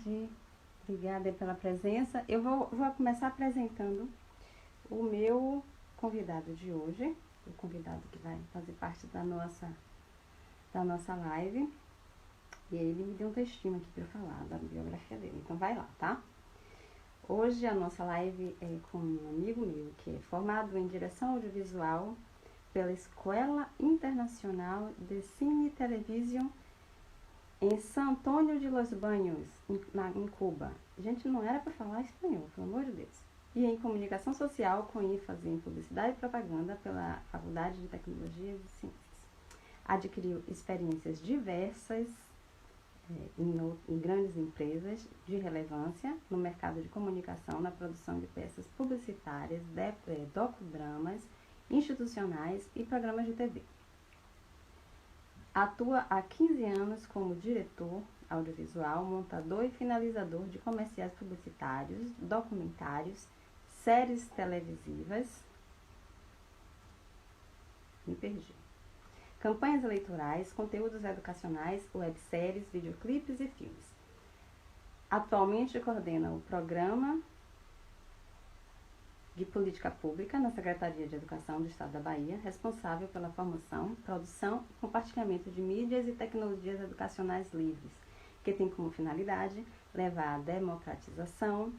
tarde. Obrigada pela presença. Eu vou começar apresentando o meu convidado de hoje, o convidado que vai fazer parte da nossa live. E ele me deu um textinho aqui para eu falar da biografia dele. Então vai lá, tá? Hoje a nossa live é com um amigo meu que é formado em direção audiovisual pela Escola Internacional de Cine e Television em San Antônio de los Baños, em Cuba. Gente, não era para falar espanhol, pelo amor de Deus. E em comunicação social, com ênfase em publicidade e propaganda pela Faculdade de Tecnologia e Ciências. Adquiriu experiências diversas em grandes empresas de relevância no mercado de comunicação, na produção de peças publicitárias, docudramas, institucionais e programas de TV. Atua há 15 anos como diretor audiovisual, montador e finalizador de comerciais publicitários, documentários, séries televisivas, me perdi, campanhas eleitorais, conteúdos educacionais, webséries, videoclipes e filmes. Atualmente coordena o programa de Política Pública na Secretaria de Educação do Estado da Bahia, responsável pela formação, produção e compartilhamento de mídias e tecnologias educacionais livres, que tem como finalidade levar à democratização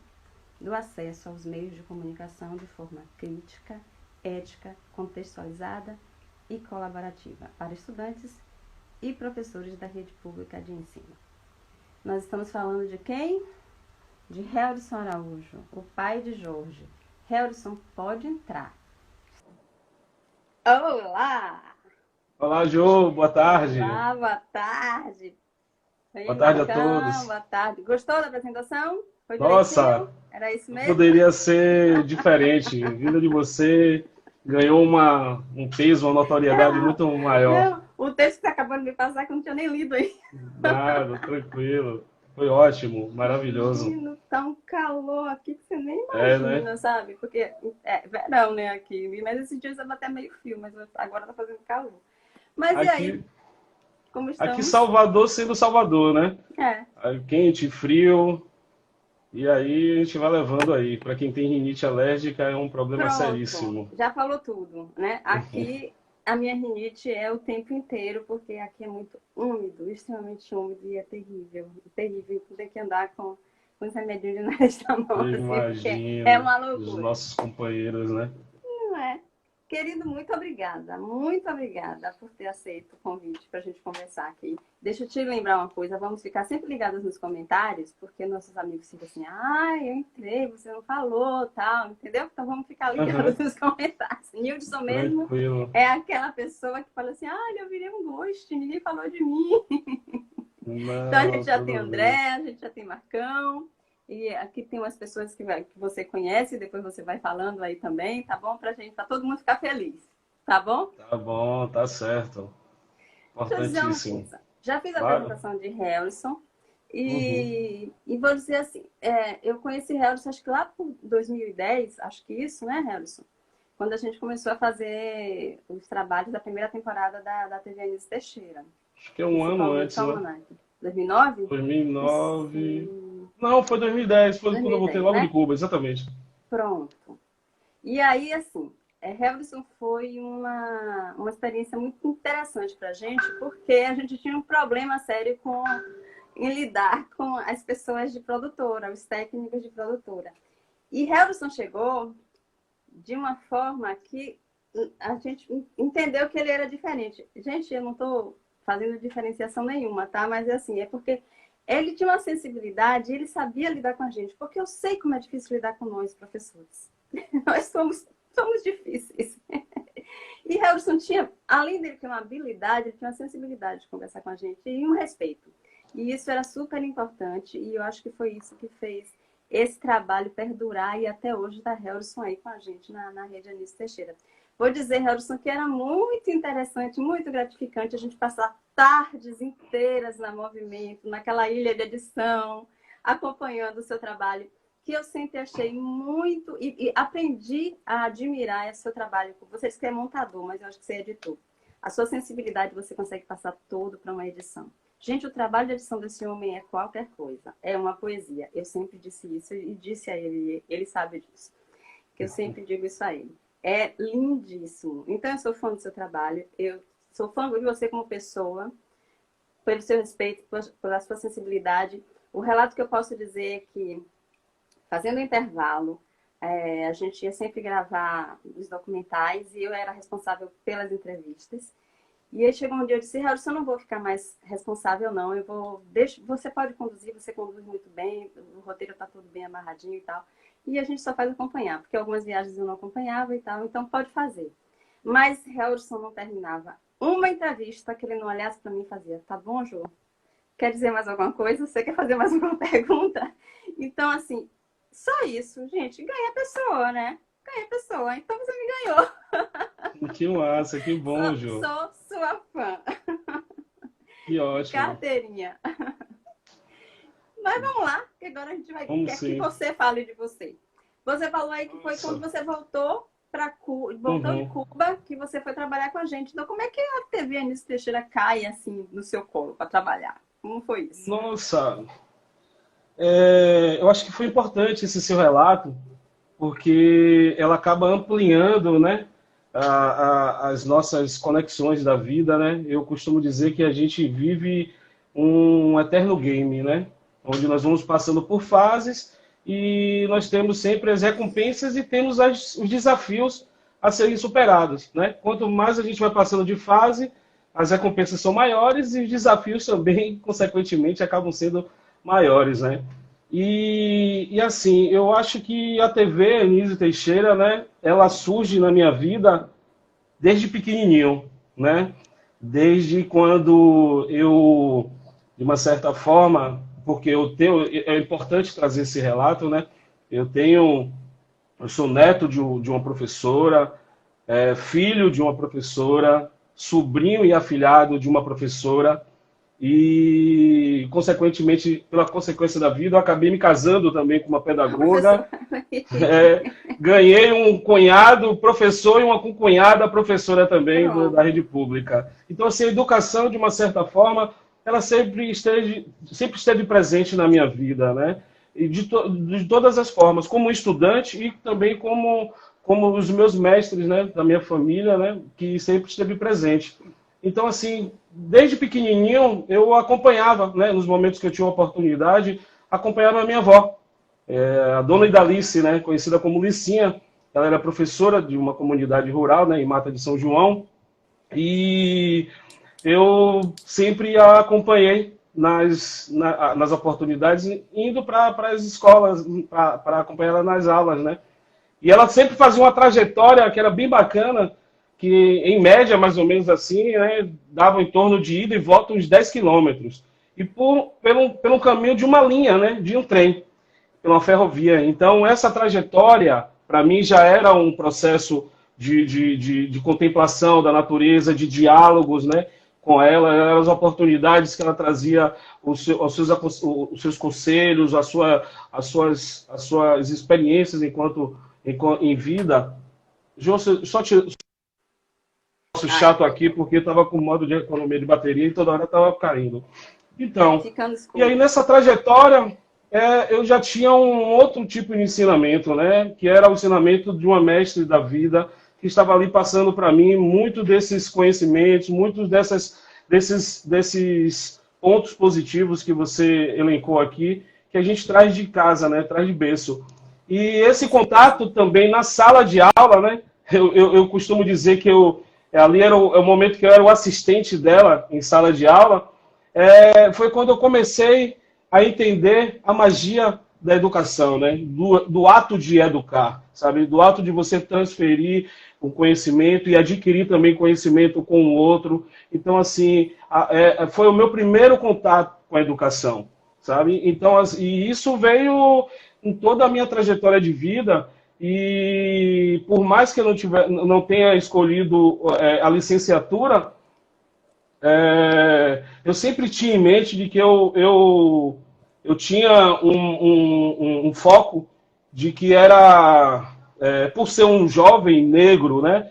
do acesso aos meios de comunicação de forma crítica, ética, contextualizada e colaborativa para estudantes e professores da rede pública de ensino. Nós estamos falando de quem? De Helderson Araújo, o pai de Jorge. Helderson, pode entrar. Olá! Olá, Jô, boa tarde. Olá, boa tarde. Boa tarde a todos. Boa tarde. Gostou da apresentação? Foi Nossa, direitinho? Era isso não mesmo? poderia ser diferente. Vinda de você ganhou um peso, uma notoriedade Não, muito maior. não. O texto que você acabou de me passar que eu não tinha nem lido aí. Nada, tranquilo. Foi ótimo, maravilhoso. Menino, tá um calor aqui que você nem É, né? imagina, sabe? Porque é verão, né, aqui. Mas esses dias eu até meio frio, mas agora tá fazendo calor. Mas e aí? Aqui, Como aqui estamos? Salvador sendo Salvador, né? É. Aí, quente, frio, e aí a gente vai levando aí. Para quem tem rinite alérgica é um problema Pronto, seríssimo. já falou tudo, né? Aqui a minha rinite é o tempo inteiro, porque aqui é muito úmido, extremamente úmido e é terrível, terrível. Tem que andar com os remedinhos de nariz na mão, Eu assim, porque é imagino uma os loucura. nossos companheiros, né? Não é? Querido, muito obrigada por ter aceito o convite para a gente conversar aqui. Deixa eu te lembrar uma coisa, vamos ficar sempre ligados nos comentários, porque nossos amigos ficam assim, eu entrei, você não falou, tal, entendeu? Então vamos ficar ligados Aham, nos comentários. Nildson mesmo tranquilo. é aquela pessoa que fala assim, eu virei um ghost, ninguém falou de mim. Então a gente Não, já tem tudo André, bem. a gente já tem Marcão, e aqui tem umas pessoas que você conhece, depois você vai falando aí também, tá bom? Pra todo mundo ficar feliz, tá bom? Tá bom, tá certo. Deixa eu dizer uma Importantíssimo. coisa. Já fiz a Claro. apresentação de Harrison Uhum. e vou dizer assim, eu conheci Harrison acho que lá por 2010, acho que isso, né, Harrison? Quando a gente começou a fazer os trabalhos da primeira temporada da TV Anísio Teixeira, Acho que é um ano principalmente o antes, né? Almanac. 2009? 2009. Sim, Não, foi 2010, foi quando eu voltei 2010, logo de né? Cuba, exatamente. Pronto. E aí, assim, Helderson foi uma experiência muito interessante para a gente, porque a gente tinha um problema sério em lidar com as pessoas de produtora, os técnicos de produtora. E Helderson chegou de uma forma que a gente entendeu que ele era diferente. Gente, eu não estou fazendo diferenciação nenhuma, tá? Mas assim, é porque ele tinha uma sensibilidade, ele sabia lidar com a gente, porque eu sei como é difícil lidar com nós, professores. Nós somos difíceis. E Helderson tinha, além dele ter uma habilidade, ele tinha uma sensibilidade de conversar com a gente e um respeito. E isso era super importante e eu acho que foi isso que fez esse trabalho perdurar e até hoje está Helderson aí com a gente na rede Anísio Teixeira. Vou dizer, Helderson, que era muito interessante, muito gratificante a gente passar tardes inteiras na movimento, naquela ilha de edição, acompanhando o seu trabalho, que eu sempre achei muito, e aprendi a admirar esse seu trabalho. Você disse que é montador, mas eu acho que você é editor. A sua sensibilidade você consegue passar todo para uma edição. Gente, o trabalho de edição desse homem é qualquer coisa. É uma poesia. Eu sempre disse isso e disse a ele, ele sabe disso. Que eu sempre digo isso a ele. É lindíssimo. Então, eu sou fã do seu trabalho. Eu sou fã de você como pessoa, pelo seu respeito, pela sua sensibilidade. O relato que eu posso dizer é que, fazendo intervalo, a gente ia sempre gravar os documentais e eu era responsável pelas entrevistas. E aí chegou um dia, eu disse, Harrison, eu não vou ficar mais responsável, não. Você pode conduzir, você conduz muito bem, o roteiro está tudo bem amarradinho e tal. E a gente só faz acompanhar, porque algumas viagens eu não acompanhava e tal, então pode fazer. Mas Harrison não terminava uma entrevista que ele não olhasse para mim e fazia, tá bom, Ju? Quer dizer mais alguma coisa? Você quer fazer mais alguma pergunta? Então, assim, só isso, gente, ganha a pessoa, né? Ganha a pessoa, então você me ganhou. Que massa, que bom, Ju. Sou sua fã. Que ótimo. Carteirinha. Mas vamos lá, que agora a gente vai Vamos quer sim. que você fale de você. Você falou aí que foi quando você voltou para de Cuba que você foi trabalhar com a gente. Então, como é que a TV Anísio Teixeira cai assim no seu colo para trabalhar? Como foi isso? Nossa, eu acho que foi importante esse seu relato, porque ela acaba ampliando, né, as nossas conexões da vida, né? Eu costumo dizer que a gente vive um eterno game, né? Onde nós vamos passando por fases e nós temos sempre as recompensas e temos os desafios a serem superados, né? Quanto mais a gente vai passando de fase, as recompensas são maiores e os desafios também, consequentemente, acabam sendo maiores, né? E assim, eu acho que a TV Anísio Teixeira, né, ela surge na minha vida desde pequenininho, né? Desde quando eu, de uma certa forma, porque é importante trazer esse relato, né? Eu sou neto de uma professora, filho de uma professora, sobrinho e afilhado de uma professora, e, consequentemente, pela consequência da vida, eu acabei me casando também com uma pedagoga. Ganhei um cunhado professor e uma concunhada professora também da rede pública. Então, assim, a educação, de uma certa forma, ela sempre esteve presente na minha vida, né? E de todas as formas, como estudante e também como os meus mestres, né, da minha família, né, que sempre esteve presente. Então, assim, desde pequenininho, eu acompanhava, né, nos momentos que eu tinha oportunidade, acompanhava a minha avó, a dona Idalice, né, conhecida como Licinha. Ela era professora de uma comunidade rural, né, em Mata de São João, e eu sempre a acompanhei nas oportunidades, indo para as escolas, para acompanhar ela nas aulas, né. E ela sempre fazia uma trajetória que era bem bacana, que em média, mais ou menos assim, né, dava em torno de ida e volta uns 10 quilômetros. E pelo caminho de uma linha, né, de um trem, pela ferrovia. Então, essa trajetória, para mim, já era um processo de contemplação da natureza, de diálogos, né, com ela, eram as oportunidades que ela trazia, os seus conselhos, as suas experiências em vida. João, só chato aqui porque estava com modo de economia de bateria e toda hora estava caindo. Então, e aí nessa trajetória eu já tinha um outro tipo de ensinamento, né? Que era o ensinamento de uma mestre da vida que estava ali passando para mim muito desses conhecimentos, muitos desses pontos positivos que você elencou aqui, que a gente traz de casa, né? Traz de berço. E esse contato também na sala de aula, né? Eu costumo dizer que ali era o momento que eu era o assistente dela em sala de aula. Foi quando eu comecei a entender a magia da educação, né? Do ato de educar, sabe? Do ato de você transferir o conhecimento e adquirir também conhecimento com o outro. Então, assim, foi o meu primeiro contato com a educação, sabe? Então, e isso veio em toda a minha trajetória de vida. E por mais que eu não tenha escolhido a licenciatura, eu sempre tinha em mente de que eu tinha um foco de que era, por ser um jovem negro, né,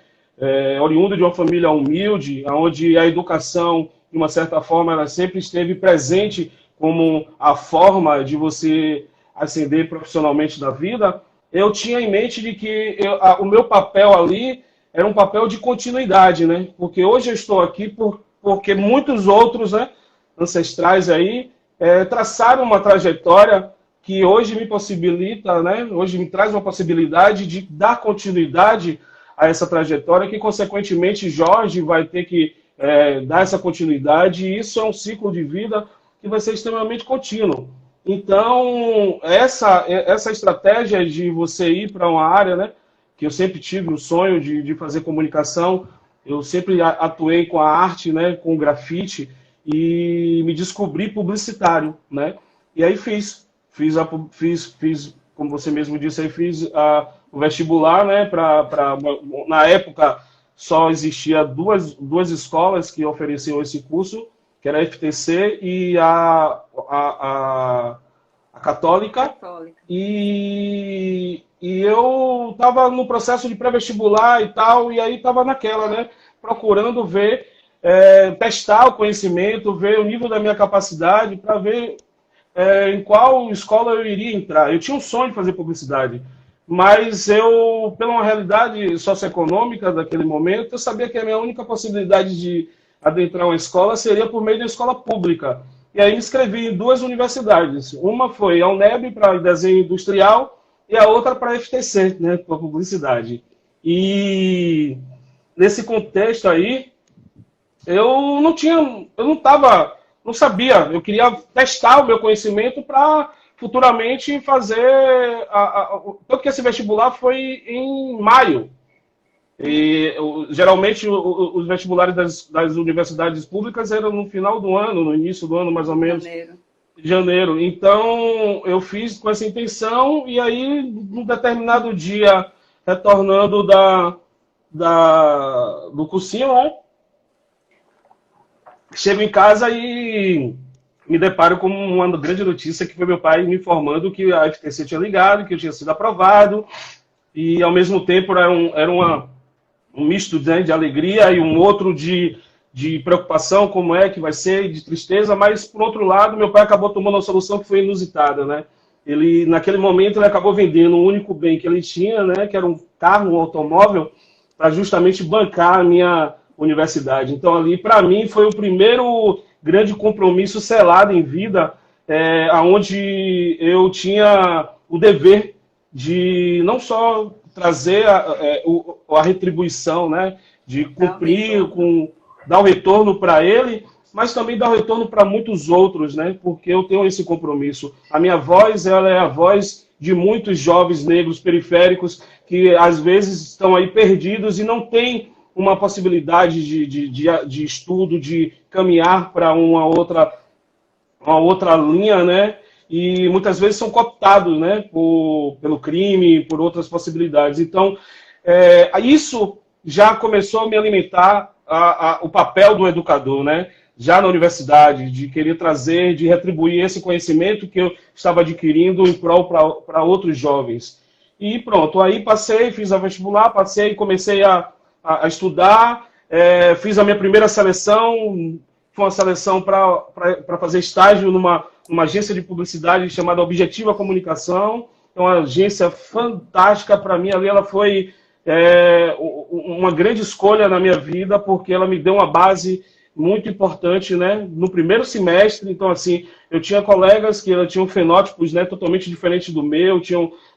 oriundo de uma família humilde, onde a educação de uma certa forma, ela sempre esteve presente como a forma de você ascender profissionalmente na vida, eu tinha em mente de que o meu papel ali era um papel de continuidade, né? Porque hoje eu estou aqui porque muitos outros, né, ancestrais aí traçaram uma trajetória que hoje me possibilita, né, hoje me traz uma possibilidade de dar continuidade a essa trajetória, que consequentemente Jorge vai ter que dar essa continuidade, e isso é um ciclo de vida que vai ser extremamente contínuo. Então, essa estratégia de você ir para uma área, né, que eu sempre tive o sonho de fazer comunicação, eu sempre atuei com a arte, né, com o grafite, e me descobri publicitário, né? E aí fiz, como você mesmo disse, aí fiz o vestibular, né? Na época só existia duas escolas que ofereciam esse curso, que era a FTC e a Católica. E eu estava no processo de pré-vestibular e tal, e aí estava naquela, né? Procurando ver, testar o conhecimento, ver o nível da minha capacidade, para ver em qual escola eu iria entrar. Eu tinha um sonho de fazer publicidade, mas eu, pela uma realidade socioeconômica daquele momento, eu sabia que a minha única possibilidade de adentrar uma escola seria por meio da escola pública. E aí me inscrevi em duas universidades. Uma foi a UNEB, para desenho industrial, e a outra para a FTC, né, para publicidade. E nesse contexto aí, eu não sabia. Eu queria testar o meu conhecimento para futuramente fazer. Tanto que esse vestibular foi em maio. E geralmente os vestibulares das universidades públicas eram no final do ano, no início do ano, mais ou menos. Janeiro. Então, eu fiz com essa intenção, e aí, num determinado dia, retornando do cursinho, né? Chego em casa e me deparo com uma grande notícia, que foi meu pai me informando que a FTC tinha ligado, que eu tinha sido aprovado, e ao mesmo tempo era um misto, né, de alegria e um outro de preocupação, como é que vai ser, de tristeza, mas, por outro lado, meu pai acabou tomando uma solução que foi inusitada, né? Ele, naquele momento, ele acabou vendendo o único bem que ele tinha, né, que era um carro, um automóvel, para justamente bancar a minha universidade. Então, ali, para mim, foi o primeiro grande compromisso selado em vida, onde eu tinha o dever de não só trazer a retribuição, né, de cumprir, dar o retorno para ele, mas também dar o retorno para muitos outros, né, porque eu tenho esse compromisso. A minha voz, ela é a voz de muitos jovens negros periféricos que às vezes estão aí perdidos e não têm uma possibilidade de estudo, de caminhar para uma outra linha, né? E muitas vezes são cooptados, né, pelo crime, por outras possibilidades. Então, isso já começou a me alimentar o papel do educador, né? Já na universidade, de querer trazer, de retribuir esse conhecimento que eu estava adquirindo em prol para outros jovens. E pronto, aí passei, fiz a vestibular, comecei a estudar, fiz a minha primeira seleção, foi uma seleção para fazer estágio numa agência de publicidade chamada Objetiva Comunicação. É uma agência fantástica para mim, ali ela foi uma grande escolha na minha vida, porque ela me deu uma base muito importante, né, no primeiro semestre. Então, assim, eu tinha colegas que tinham fenótipos, né, totalmente diferentes do meu,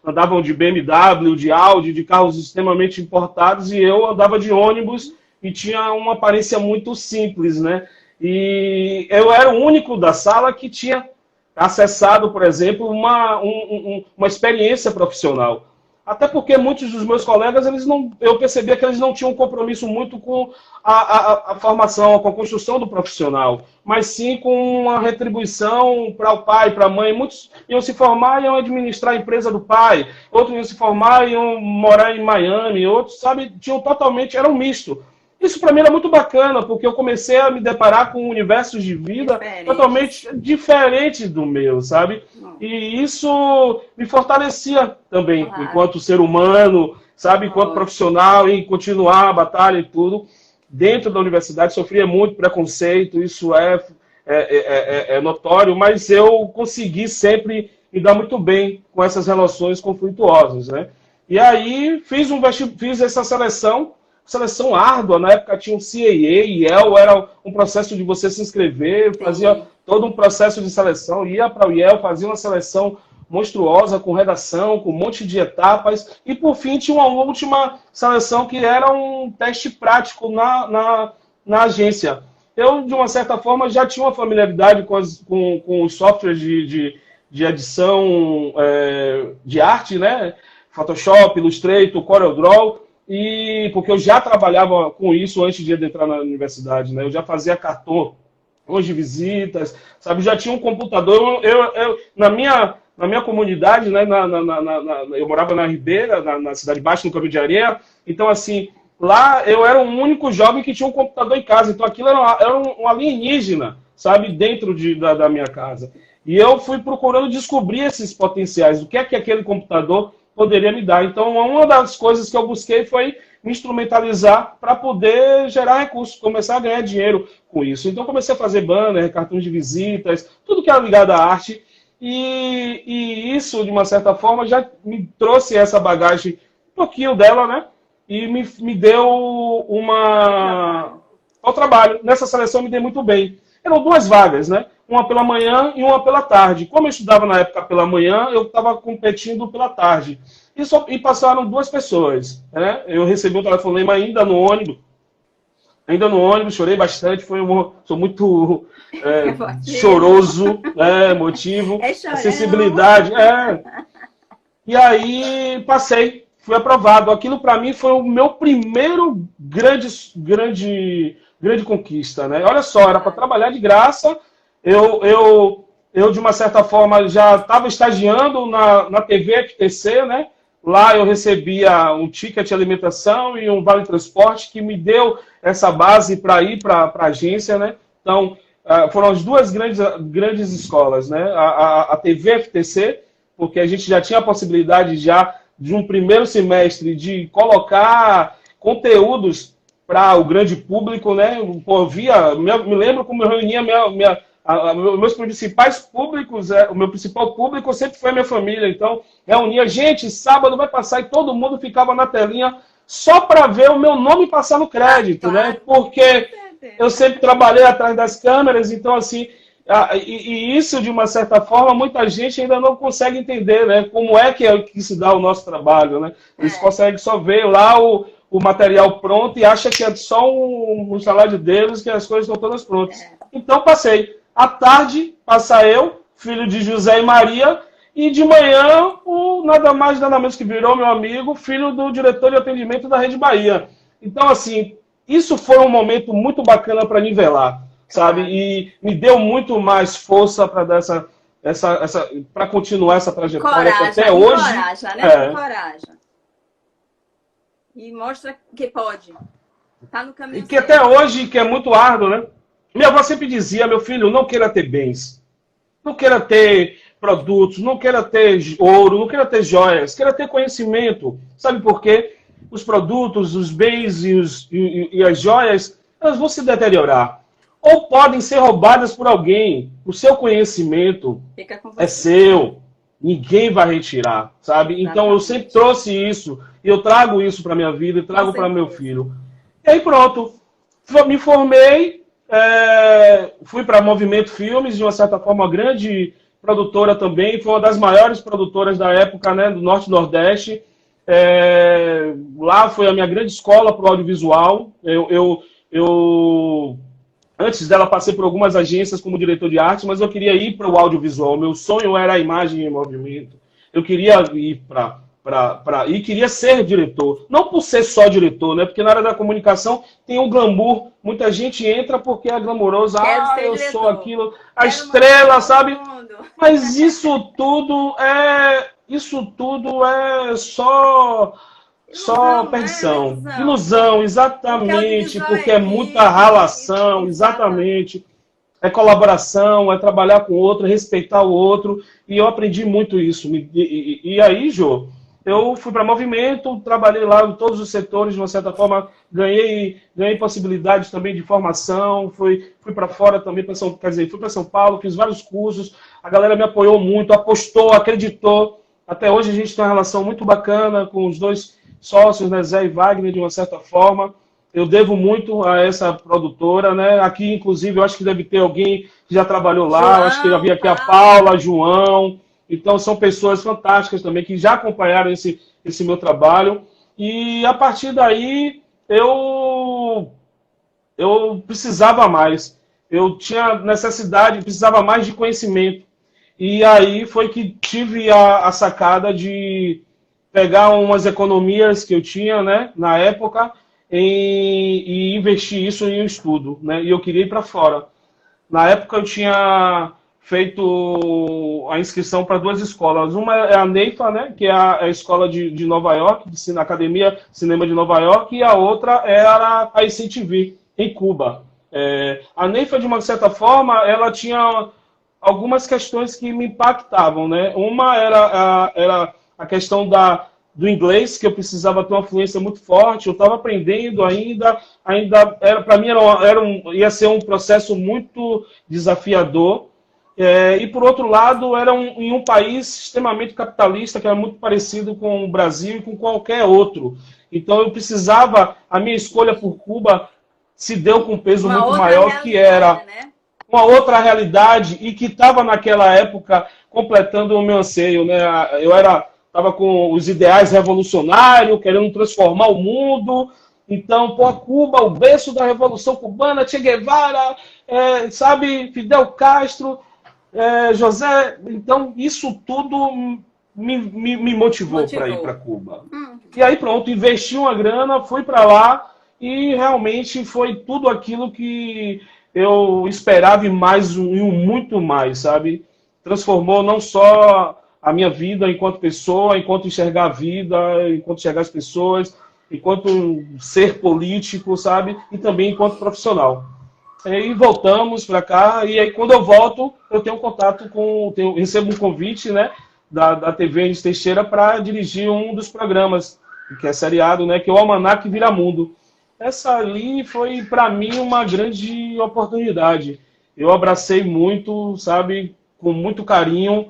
andavam de BMW, de Audi, de carros extremamente importados, e eu andava de ônibus e tinha uma aparência muito simples, né? E eu era o único da sala que tinha acessado, por exemplo, uma experiência profissional. Até porque muitos dos meus colegas, eu percebia que eles não tinham um compromisso muito com a formação, com a construção do profissional, mas sim com uma retribuição para o pai, para a mãe. Muitos iam se formar e iam administrar a empresa do pai, outros iam se formar e iam morar em Miami, outros, sabe, era um misto. Isso para mim era muito bacana, porque eu comecei a me deparar com universos de vida totalmente diferentes do meu, sabe? E isso me fortalecia também, enquanto ser humano, sabe? Enquanto profissional, em continuar a batalha e tudo. dentro da universidade, sofria muito preconceito, isso é notório, mas eu consegui sempre me dar muito bem com essas relações conflituosas, né? E aí fiz essa seleção árdua, na época tinha um CAA, IEL, era um processo de você se inscrever, fazia todo um processo de seleção, ia para o IEL, fazia uma seleção monstruosa, com redação, com um monte de etapas, e por fim tinha uma última seleção que era um teste prático na agência. Eu, de uma certa forma, já tinha uma familiaridade com os softwares de edição de arte, né? Photoshop, Illustrator, CorelDRAW, porque eu já trabalhava com isso antes de entrar na universidade, né? Eu já fazia cartões de visitas, sabe? Já tinha um computador. Na minha comunidade, né? Eu morava na Ribeira, na Cidade Baixa, no Caminho de Areia. Então, assim, lá eu era o único jovem que tinha um computador em casa. Então, aquilo era um alienígena, sabe? Dentro da minha casa. E eu fui procurando descobrir esses potenciais. O que é que aquele computador poderia me dar. Então, uma das coisas que eu busquei foi me instrumentalizar para poder gerar recursos, começar a ganhar dinheiro com isso. Então, comecei a fazer banner, cartões de visitas, tudo que era ligado à arte. E isso, de uma certa forma, já me trouxe essa bagagem, um pouquinho dela, né? E me deu ao trabalho. Nessa seleção, me dei muito bem. Eram 2 vagas, né? Uma pela manhã e uma pela tarde. Como eu estudava na época pela manhã, eu estava competindo pela tarde. E passaram 2 pessoas, né? Eu recebi um telefonema ainda no ônibus, chorei bastante, sou muito choroso, emotivo, sensibilidade. E aí passei, fui aprovado. Aquilo para mim foi o meu primeiro grande conquista, né? Olha só, era para trabalhar de graça. Eu, de uma certa forma, já estava estagiando na TV FTC, né? Lá eu recebia um ticket de alimentação e um vale transporte que me deu essa base para ir para a agência, né? Então, foram as 2 grandes escolas, né? A TV FTC, porque a gente já tinha a possibilidade já de um primeiro semestre de colocar conteúdos para o grande público, né? Me lembro como eu reunia meus principais públicos, o meu principal público sempre foi a minha família. Então, reunia gente, sábado vai passar, e todo mundo ficava na telinha só para ver o meu nome passar no crédito, né? Porque eu sempre trabalhei atrás das câmeras, então, assim, e isso, de uma certa forma, muita gente ainda não consegue entender, né? Como é que se dá o nosso trabalho, né? Eles conseguem só ver lá o material pronto e acham que é só um salário deles, que as coisas estão todas prontas. Então, passei. À tarde, passa eu, filho de José e Maria, e de manhã, nada mais, nada menos que virou meu amigo, filho do diretor de atendimento da Rede Bahia. Então, assim, isso foi um momento muito bacana para nivelar, sabe? E me deu muito mais força para dar para continuar essa trajetória que até hoje. Encoraja, né? Encoraja. E mostra que pode. Tá no caminho. E que até hoje, que é muito árduo, né? Minha avó sempre dizia, meu filho, não queira ter bens, não queira ter produtos, não queira ter ouro, não queira ter joias, queira ter conhecimento. Sabe por quê? Os produtos, os bens e as joias, elas vão se deteriorar. Ou podem ser roubadas por alguém. O seu conhecimento é seu. Ninguém vai retirar, sabe? Então eu sempre trouxe isso, e eu trago isso para minha vida, e trago para meu filho. E aí pronto, me formei, fui para Movimento Filmes, de uma certa forma uma grande produtora também, foi uma das maiores produtoras da época, né, do Norte e Nordeste. Lá foi a minha grande escola para o audiovisual. Antes dela, passei por algumas agências como diretor de arte, mas eu queria ir para o audiovisual. Meu sonho era a imagem em movimento. Eu queria ir e queria ser diretor. Não por ser só diretor, né? Porque na área da comunicação tem um glamour. Muita gente entra porque é glamouroso. Eu diretor. Sou aquilo, a estrela, sabe? Mas isso tudo é só perdição. Ilusão, exatamente, porque é muita ralação, exatamente. É colaboração, é trabalhar com o outro, é respeitar o outro. E eu aprendi muito isso. E aí, Jô, eu fui para Movimento, trabalhei lá em todos os setores, de uma certa forma, ganhei possibilidades também de formação, fui para fora também, fui para São Paulo, fiz vários cursos, a galera me apoiou muito, apostou, acreditou. Até hoje a gente tem uma relação muito bacana com os dois sócios, né, Zé e Wagner, de uma certa forma. Eu devo muito a essa produtora, né? Aqui, inclusive, eu acho que deve ter alguém que já trabalhou lá, João, eu acho que já vi aqui a Paulo. Paula, João. Então, são pessoas fantásticas também que já acompanharam esse meu trabalho. E a partir daí, eu precisava mais. Eu tinha necessidade, precisava mais de conhecimento. E aí foi que tive a sacada de pegar umas economias que eu tinha, né, na época, e investir isso em um estudo, né? E eu queria ir para fora. Na época eu tinha feito a inscrição para duas escolas. Uma é a NEIFA, né, que é a escola de Nova York, a Academia de Cinema de Nova York, e a outra era a ICTV, em Cuba. A NEIFA, de uma certa forma, ela tinha algumas questões que me impactavam, né? Uma era a questão do inglês, que eu precisava ter uma fluência muito forte, eu estava aprendendo ainda para mim ia ser um processo muito desafiador. E por outro lado, em um país extremamente capitalista, que era muito parecido com o Brasil e com qualquer outro. Então eu precisava, a minha escolha por Cuba se deu com um peso muito maior, que era uma outra realidade e que estava naquela época completando o meu anseio, né? Eu estava com os ideais revolucionários, querendo transformar o mundo. Então, Cuba, o berço da Revolução Cubana, Che Guevara, sabe, Fidel Castro, José. Então, isso tudo me motivou para ir para Cuba. E aí, pronto, investi uma grana, fui para lá e realmente foi tudo aquilo que eu esperava e mais e muito mais, sabe? Transformou não só a minha vida enquanto pessoa, enquanto enxergar a vida, enquanto enxergar as pessoas, enquanto ser político, sabe? E também enquanto profissional. E voltamos para cá, e aí quando eu volto, eu tenho contato recebo um convite, né, da TV Enes Teixeira para dirigir um dos programas, que é seriado, né, que é o Almanac Viramundo. Essa ali foi, para mim, uma grande oportunidade. Eu abracei muito, sabe, com muito carinho.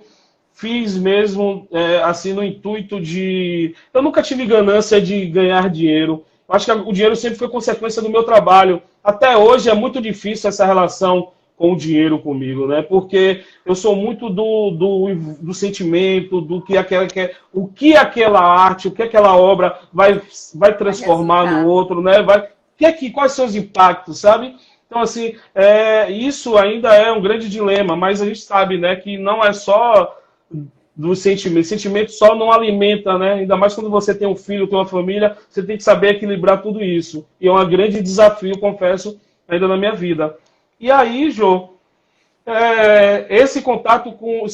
Fiz mesmo, assim, no intuito de... Eu nunca tive ganância de ganhar dinheiro. Eu acho que o dinheiro sempre foi consequência do meu trabalho. Até hoje é muito difícil essa relação com o dinheiro comigo, né? Porque eu sou muito do sentimento, o que aquela arte, o que aquela obra vai transformar no outro, né? Quais são os impactos, sabe? Então, assim, isso ainda é um grande dilema, mas a gente sabe, né, que não é só do sentimento. Sentimento só não alimenta, né? Ainda mais quando você tem um filho, tem uma família, você tem que saber equilibrar tudo isso. E é um grande desafio, confesso, ainda na minha vida. E aí, Jô, esse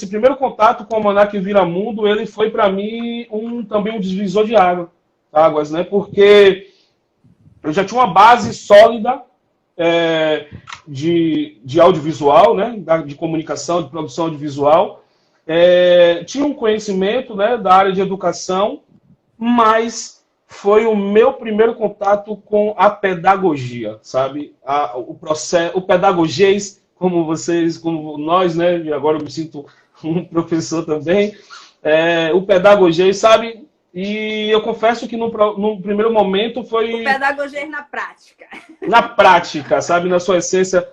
primeiro contato com o Almanac Viramundo, ele foi para mim também um divisor de águas, né? Porque eu já tinha uma base sólida de audiovisual, né? De comunicação, de produção audiovisual. Tinha um conhecimento, né, da área de educação, mas foi o meu primeiro contato com a pedagogia, sabe? O pedagogês, como nós, né? E agora eu me sinto um professor também. O pedagogês, sabe? E eu confesso que no primeiro momento foi... O pedagogês na prática. Na prática, sabe? Na sua essência,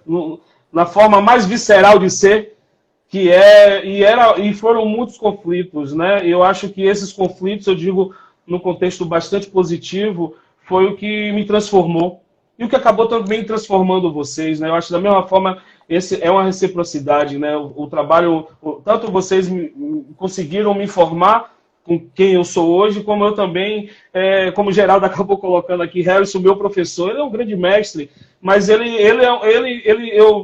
na forma mais visceral de ser, e foram muitos conflitos, né? Eu acho que esses conflitos, eu digo no contexto bastante positivo, foi o que me transformou e o que acabou também transformando vocês, né? Eu acho da mesma forma, esse é uma reciprocidade, né? O trabalho, tanto vocês conseguiram me formar com quem eu sou hoje, como eu também, como o Geraldo acabou colocando aqui, Harrison, meu professor, ele é um grande mestre, mas eu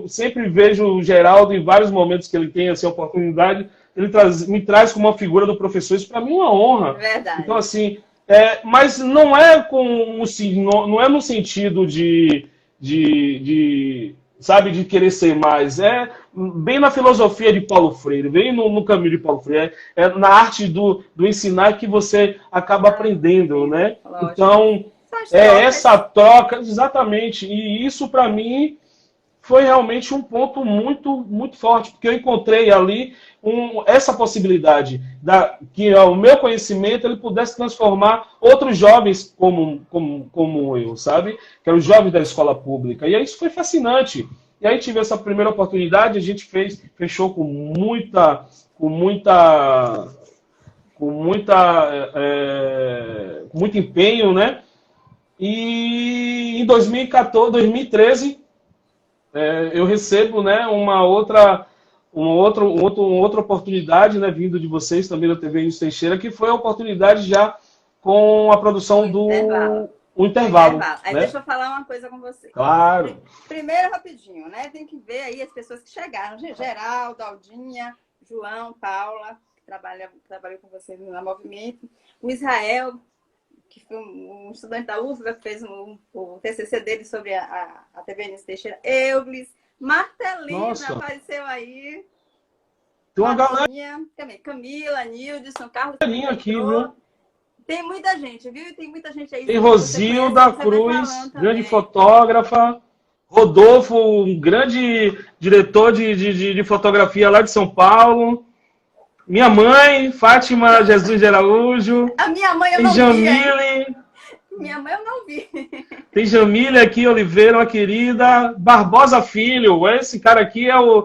sempre vejo o Geraldo em vários momentos que ele tem essa oportunidade, ele me traz como uma figura do professor, isso para mim é uma honra. Verdade. Então, assim, mas não é no sentido de sabe, de querer ser mais. É bem na filosofia de Paulo Freire, bem no caminho de Paulo Freire. É na arte do ensinar que você acaba aprendendo, né? Lógico. Então, São as é trocas. essa troca, exatamente. E isso, para mim, foi realmente um ponto muito, muito forte, porque eu encontrei ali essa possibilidade que o meu conhecimento ele pudesse transformar outros jovens como eu, sabe? Que eram os jovens da escola pública. E aí isso foi fascinante. E aí tive essa primeira oportunidade, a gente fechou com muita, com muito empenho, né? E em 2014, 2013 eu recebo, né, uma outra oportunidade, né, vindo de vocês também da TV Nils Teixeira, que foi a oportunidade já com a produção do Intervalo. o intervalo, Aí né? deixa eu falar uma coisa com você. Claro. Primeiro, rapidinho, né? Tem que ver aí as pessoas que chegaram. Geraldo, Aldinha, João, Paula, que trabalhou com vocês no Movimento. O Israel, que foi um estudante da UFBA, fez o TCC dele sobre a TV Nils Teixeira. Euglis, Martelina apareceu aí. Tem uma galerinha também. Camila, Nildson, Carlos aqui, viu? Tem muita gente, viu? Tem muita gente aí. Tem Rosilda Cruz, grande fotógrafa. Rodolfo, um grande diretor de fotografia lá de São Paulo. Minha mãe, Fátima Jesus de Araújo. A minha mãe eu tem não Jamile. Vi. Minha mãe eu não vi. Tem Jamile aqui, Oliveira, uma querida. Barbosa Filho. Esse cara aqui é um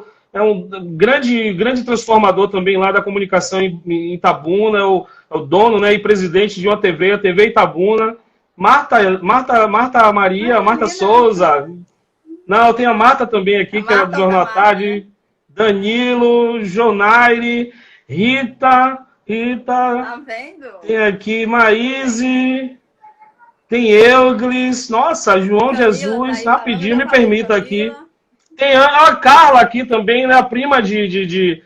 grande transformador também lá da comunicação em Itabuna. É o dono, né, e presidente de uma TV, a TV Itabuna. Marta Maria, Marta Souza. Não, tem a Marta também aqui, que é do Jornal à Tarde. Danilo, Jonaire, Rita. Tá vendo? Tem aqui Maíse. Tem Euglis. Nossa, João Camila, Jesus. Tá aí, rapidinho, me permita aqui. Tem a Carla aqui também, né? A prima de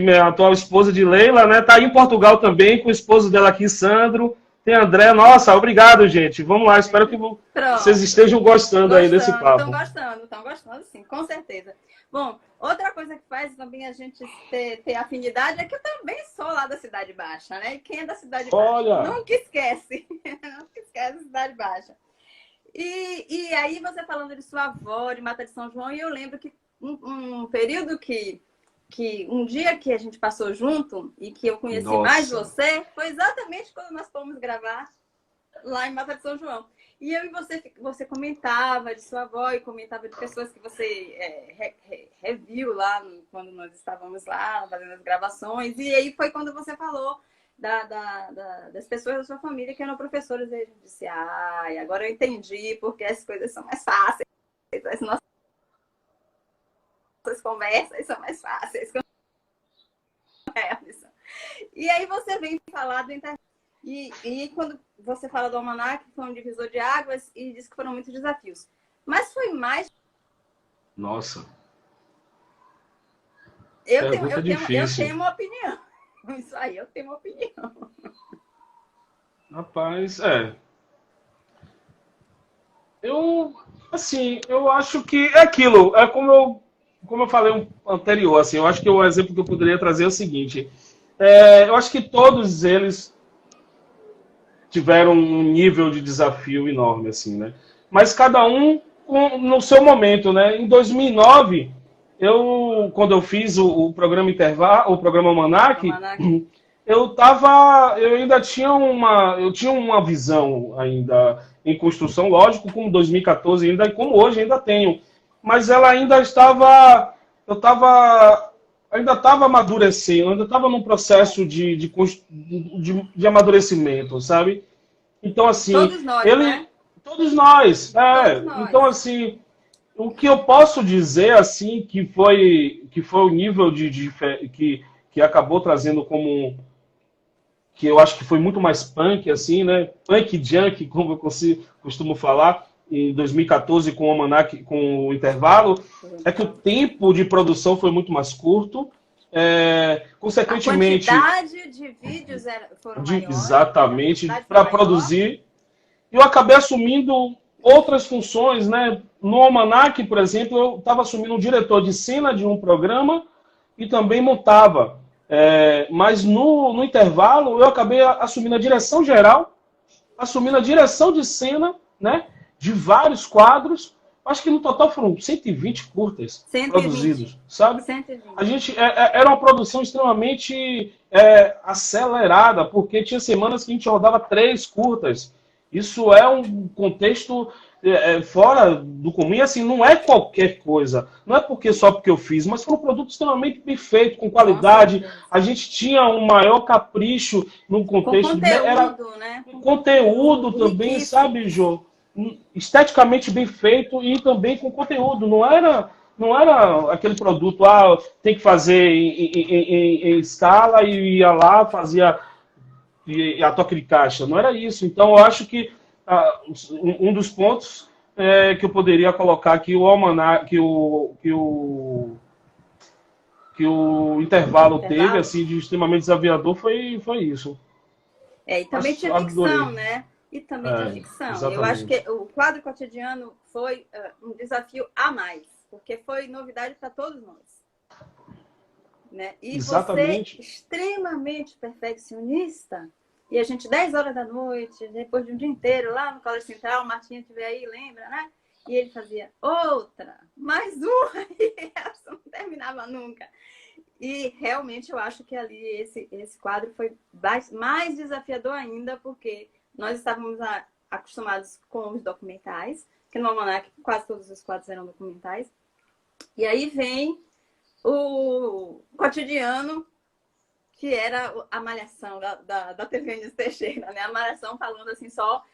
minha atual esposa de Leila, né? Tá aí em Portugal também, com o esposo dela aqui, Sandro. Tem André. Nossa, obrigado, gente. Vamos lá, espero que vocês estejam gostando aí desse papo. Estão gostando, sim, com certeza. Bom, outra coisa que faz também a gente ter afinidade é que eu também sou lá da Cidade Baixa, né? E quem é da Cidade Baixa? Nunca esquece. Nunca esquece a Cidade Baixa. E aí você falando de sua avó, de Mata de São João, e eu lembro que um período que um dia que a gente passou junto e que eu conheci mais você, foi exatamente quando nós fomos gravar lá em Mata de São João. E eu e você comentava de sua avó e comentava de pessoas que você reviu lá quando nós estávamos lá fazendo as gravações. E aí foi quando você falou das pessoas da sua família que eram professoras. E a gente disse, agora eu entendi porque as coisas são mais fáceis. As nossas conversas são mais fáceis. E aí você vem falar do internet. E quando você fala do Almanac, foi um divisor de águas e diz que foram muitos desafios. Mas foi mais... Nossa. Eu tenho uma opinião. Isso aí, eu tenho uma opinião. Rapaz, eu acho que é aquilo. É como eu falei anterior, assim, eu acho que o exemplo que eu poderia trazer é o seguinte. Eu acho que todos eles tiveram um nível de desafio enorme, assim, né? Mas cada um no seu momento, né? Em 2009, quando eu fiz o programa Intervalo, o programa Almanac, eu ainda tinha uma visão ainda em construção, lógico, como 2014 ainda, e como hoje ainda tenho. Mas ela ainda estava amadurecendo, ainda estava num processo de amadurecimento, sabe? Então, assim... Todos nós, né? Todos nós. Então, assim, o que eu posso dizer, assim, que foi o nível que acabou trazendo como... que eu acho que foi muito mais punk, assim, né? Punk junk, como eu costumo falar, em 2014 com o Almanac, com o Intervalo, é que o tempo de produção foi muito mais curto. Consequentemente, a quantidade de vídeos foram maiores. Exatamente, para produzir. Eu acabei assumindo outras funções, né? No Almanac, por exemplo, eu estava assumindo um diretor de cena de um programa e também montava. Mas no intervalo eu acabei assumindo a direção geral, assumindo a direção de cena, né? De vários quadros. Acho que no total foram 120 curtas 120. produzidos, sabe? 120. A gente era uma produção extremamente acelerada, porque tinha semanas que a gente rodava 3 curtas. Isso é um contexto fora do comum, e assim, não é qualquer coisa. Não é só porque eu fiz, mas foi um produto extremamente bem feito, com qualidade. A gente tinha um maior capricho no contexto. Com conteúdo, né? Com conteúdo também, sabe, Jô? Esteticamente bem feito e também com conteúdo. Não era aquele produto, tem que fazer em escala e ia lá, fazia a toque de caixa. Não era isso. Então, eu acho que um dos pontos que eu poderia colocar que o Almanac, que o intervalo teve, assim, de extremamente desafiador, foi isso. E também tinha ficção, né? E também tinha ficção. Exatamente. Eu acho que o quadro cotidiano foi um desafio a mais, porque foi novidade para todos nós. Né? E Exatamente. Você, extremamente perfeccionista, e a gente, 10 horas da noite, depois de um dia inteiro lá no Colégio Central, o Martinho estiver aí, lembra, né? E ele fazia outra, mais uma, e essa não terminava nunca. E realmente eu acho que ali esse quadro foi mais desafiador ainda, porque nós estávamos acostumados com os documentais, que no Almanac quase todos os quadros eram documentais. E aí vem o cotidiano, que era a malhação da TV Eunice Teixeira, né? A malhação falando assim só,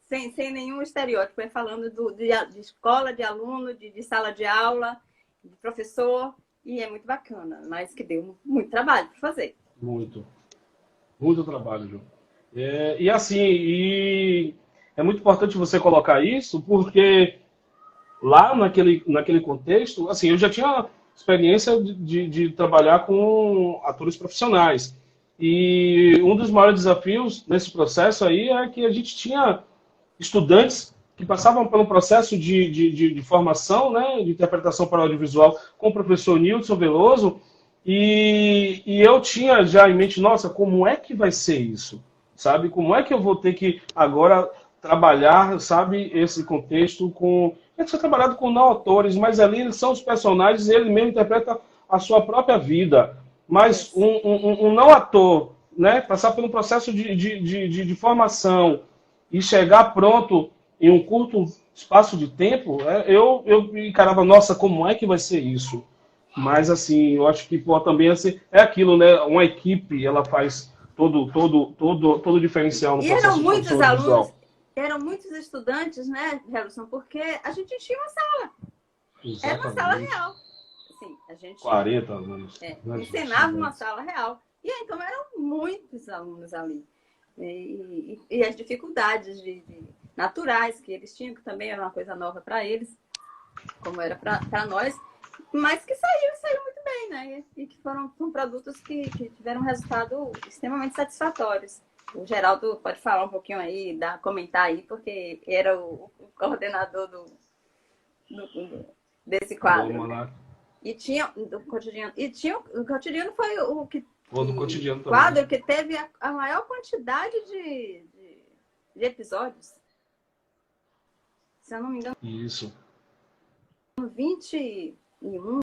sem nenhum estereótipo, falando de escola, de aluno, de sala de aula, de professor, e é muito bacana, mas que deu muito trabalho para fazer. Muito trabalho, Ju. E assim, é muito importante você colocar isso, porque lá naquele contexto, assim, eu já tinha experiência de trabalhar com atores profissionais. E um dos maiores desafios nesse processo aí é que a gente tinha estudantes que passavam pelo processo de formação, né, de interpretação para audiovisual com o professor Nilson Veloso, e eu tinha já em mente, nossa, como é que vai ser isso? Sabe? Como é que eu vou ter que agora trabalhar, sabe, esse contexto com... Eu tinha trabalhado com não autores, mas ali eles são os personagens e ele mesmo interpreta a sua própria vida. Mas um não ator, né, passar por um processo de formação e chegar pronto em um curto espaço de tempo, eu encarava, nossa, como é que vai ser isso? Mas, assim, eu acho que também é aquilo, né? Uma equipe, ela faz todo o diferencial no processo de produção audiovisual. Eram muitos estudantes, né, Helson? Porque a gente tinha uma sala. Exatamente. Era uma sala real. Assim, a gente 40 alunos. encenava uma sala real. E aí, então eram muitos alunos ali. E as dificuldades naturais que eles tinham, que também era uma coisa nova para eles, como era para nós, mas que saíram muito bem, né? E que foram produtos que tiveram um resultado extremamente satisfatórios. O Geraldo pode falar um pouquinho aí, comentar aí, porque era o coordenador desse quadro. Né? E tinha do cotidiano. O cotidiano foi o quadro que teve a maior quantidade de episódios. Se eu não me engano. Isso. 21,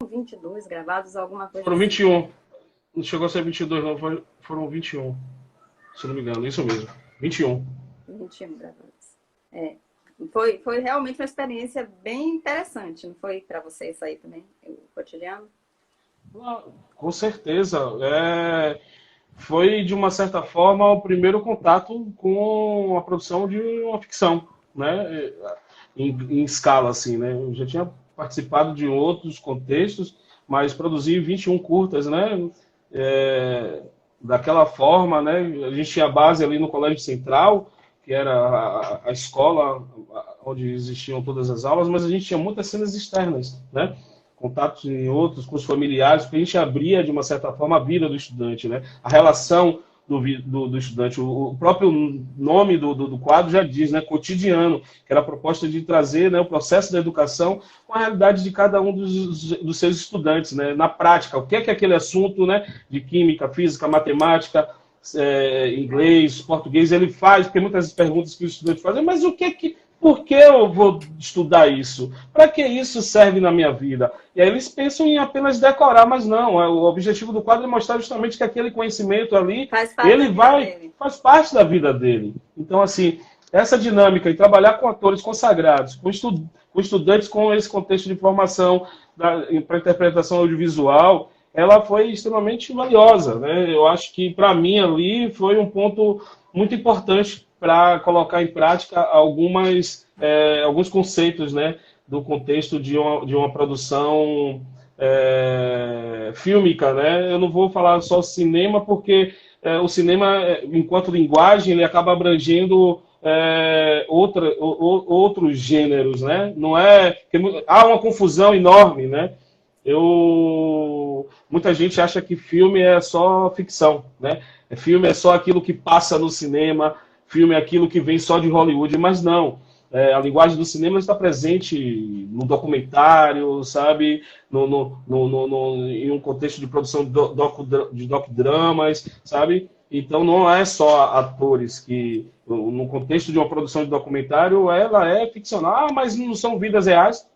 22 gravados, alguma coisa. Foram 21. Não chegou a ser 22, não. Foram 21. Se não me engano, isso mesmo. 21. 21 gravados. Foi realmente uma experiência bem interessante, não foi para você isso aí também, o cotidiano? Com certeza. Foi, de uma certa forma, o primeiro contato com a produção de uma ficção, né? Em escala, assim, né? Eu já tinha participado de outros contextos, mas produzi 21 curtas, né? Daquela forma, né? A gente tinha base ali no Colégio Central, que era a escola onde existiam todas as aulas, mas a gente tinha muitas cenas externas, né? Contatos em outros, com os familiares, porque a gente abria, de uma certa forma, a vida do estudante, né? A relação do estudante. O próprio nome do quadro já diz, né, cotidiano, que era a proposta de trazer, né, o processo da educação com a realidade de cada um dos seus estudantes, né, na prática. O que é aquele assunto, né, de química, física, matemática, inglês, português, ele faz, porque muitas perguntas que os estudantes fazem, mas por que eu vou estudar isso? Para que isso serve na minha vida? E aí eles pensam em apenas decorar, mas não. O objetivo do quadro é mostrar justamente que aquele conhecimento ali, faz parte da vida dele. Então, assim, essa dinâmica e trabalhar com atores consagrados, com estudantes com esse contexto de formação para interpretação audiovisual, ela foi extremamente valiosa, né? Eu acho que, para mim, ali foi um ponto muito importante para colocar em prática alguns conceitos, né, do contexto de uma produção fílmica, né? Eu não vou falar só cinema, porque o cinema, enquanto linguagem, ele acaba abrangendo outros gêneros, né? Não é... Há uma confusão enorme, né? Muita gente acha que filme é só ficção, né? Filme é só aquilo que passa no cinema, filme é aquilo que vem só de Hollywood, mas não. A linguagem do cinema está presente no documentário, sabe? Em um contexto de produção de docudramas, sabe? Então não é só atores que, no contexto de uma produção de documentário, ela é ficcional, mas não são vidas reais.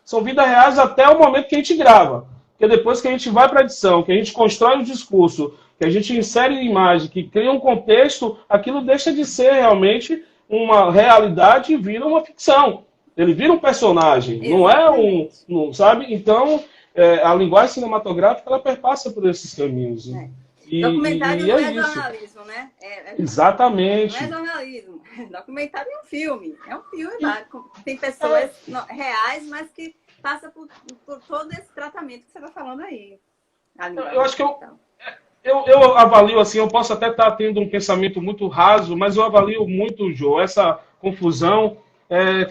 São vidas reais até o momento que a gente grava. Porque depois que a gente vai para a edição, que a gente constrói o discurso, que a gente insere imagem, que cria um contexto, aquilo deixa de ser realmente uma realidade e vira uma ficção. Ele vira um personagem, exatamente. Não é sabe? Então, a linguagem cinematográfica, ela perpassa por esses caminhos. Né? Documentário não é jornalismo, né? Exatamente. Não é jornalismo. Documentário é um filme. É um filme, tem pessoas reais, mas que passa por todo esse tratamento que você está falando aí. Eu acho que eu avalio assim, eu posso até estar tendo um pensamento muito raso, mas eu avalio muito, Jô, essa confusão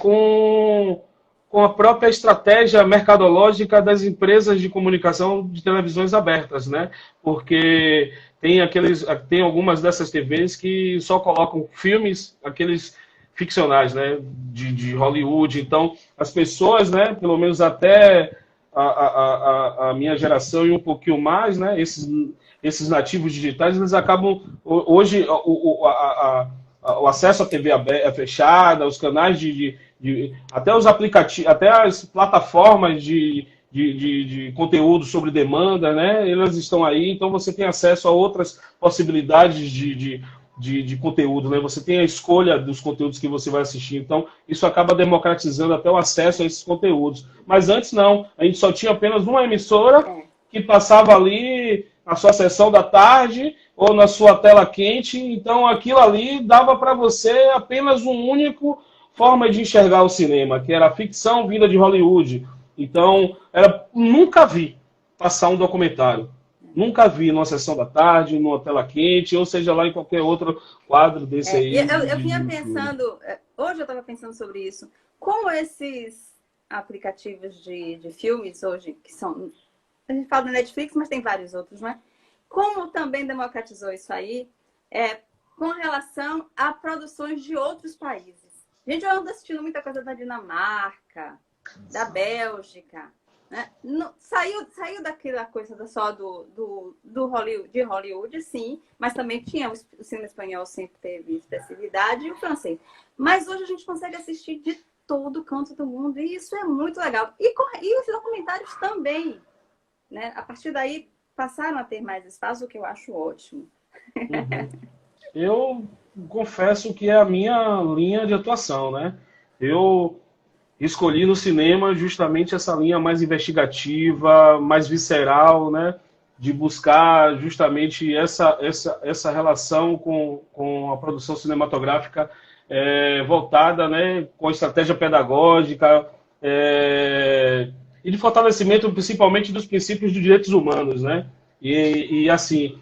com a própria estratégia mercadológica das empresas de comunicação de televisões abertas, né? Porque tem algumas dessas TVs que só colocam filmes, aqueles ficcionais, né? De Hollywood. Então, as pessoas, né? Pelo menos até a minha geração e um pouquinho mais, né? Esses nativos digitais, eles acabam hoje o acesso à TV fechada, os canais até os aplicativos, até as plataformas de conteúdo sobre demanda, né? Elas estão aí, então você tem acesso a outras possibilidades de conteúdo, né? Você tem a escolha dos conteúdos que você vai assistir, então isso acaba democratizando até o acesso a esses conteúdos. Mas antes não, a gente só tinha apenas uma emissora que passava ali na sua sessão da tarde ou na sua tela quente, então aquilo ali dava para você apenas uma única forma de enxergar o cinema, que era a ficção vinda de Hollywood. Então, nunca vi passar um documentário. Nunca vi numa sessão da tarde, numa tela quente, ou seja lá em qualquer outro quadro desse aí. Eu vinha pensando, hoje eu estava pensando sobre isso, como esses aplicativos de filmes hoje, que são, a gente fala do Netflix, mas tem vários outros, né? Como também democratizou isso aí, com relação a produções de outros países. A gente anda assistindo muita coisa da Dinamarca, da Bélgica, né? Saiu daquela coisa só de Hollywood, sim, mas também tinha o cinema espanhol, sempre teve especialidade, e o francês. Mas hoje a gente consegue assistir de todo canto do mundo, e isso é muito legal. E os documentários também, né? A partir daí passaram a ter mais espaço, o que eu acho ótimo. Uhum. Eu confesso que é a minha linha de atuação, né? Eu escolhi no cinema justamente essa linha mais investigativa, mais visceral, né? De buscar justamente essa relação com a produção cinematográfica voltada, né? Com estratégia pedagógica e de fortalecimento principalmente dos princípios dos direitos humanos, né? E assim,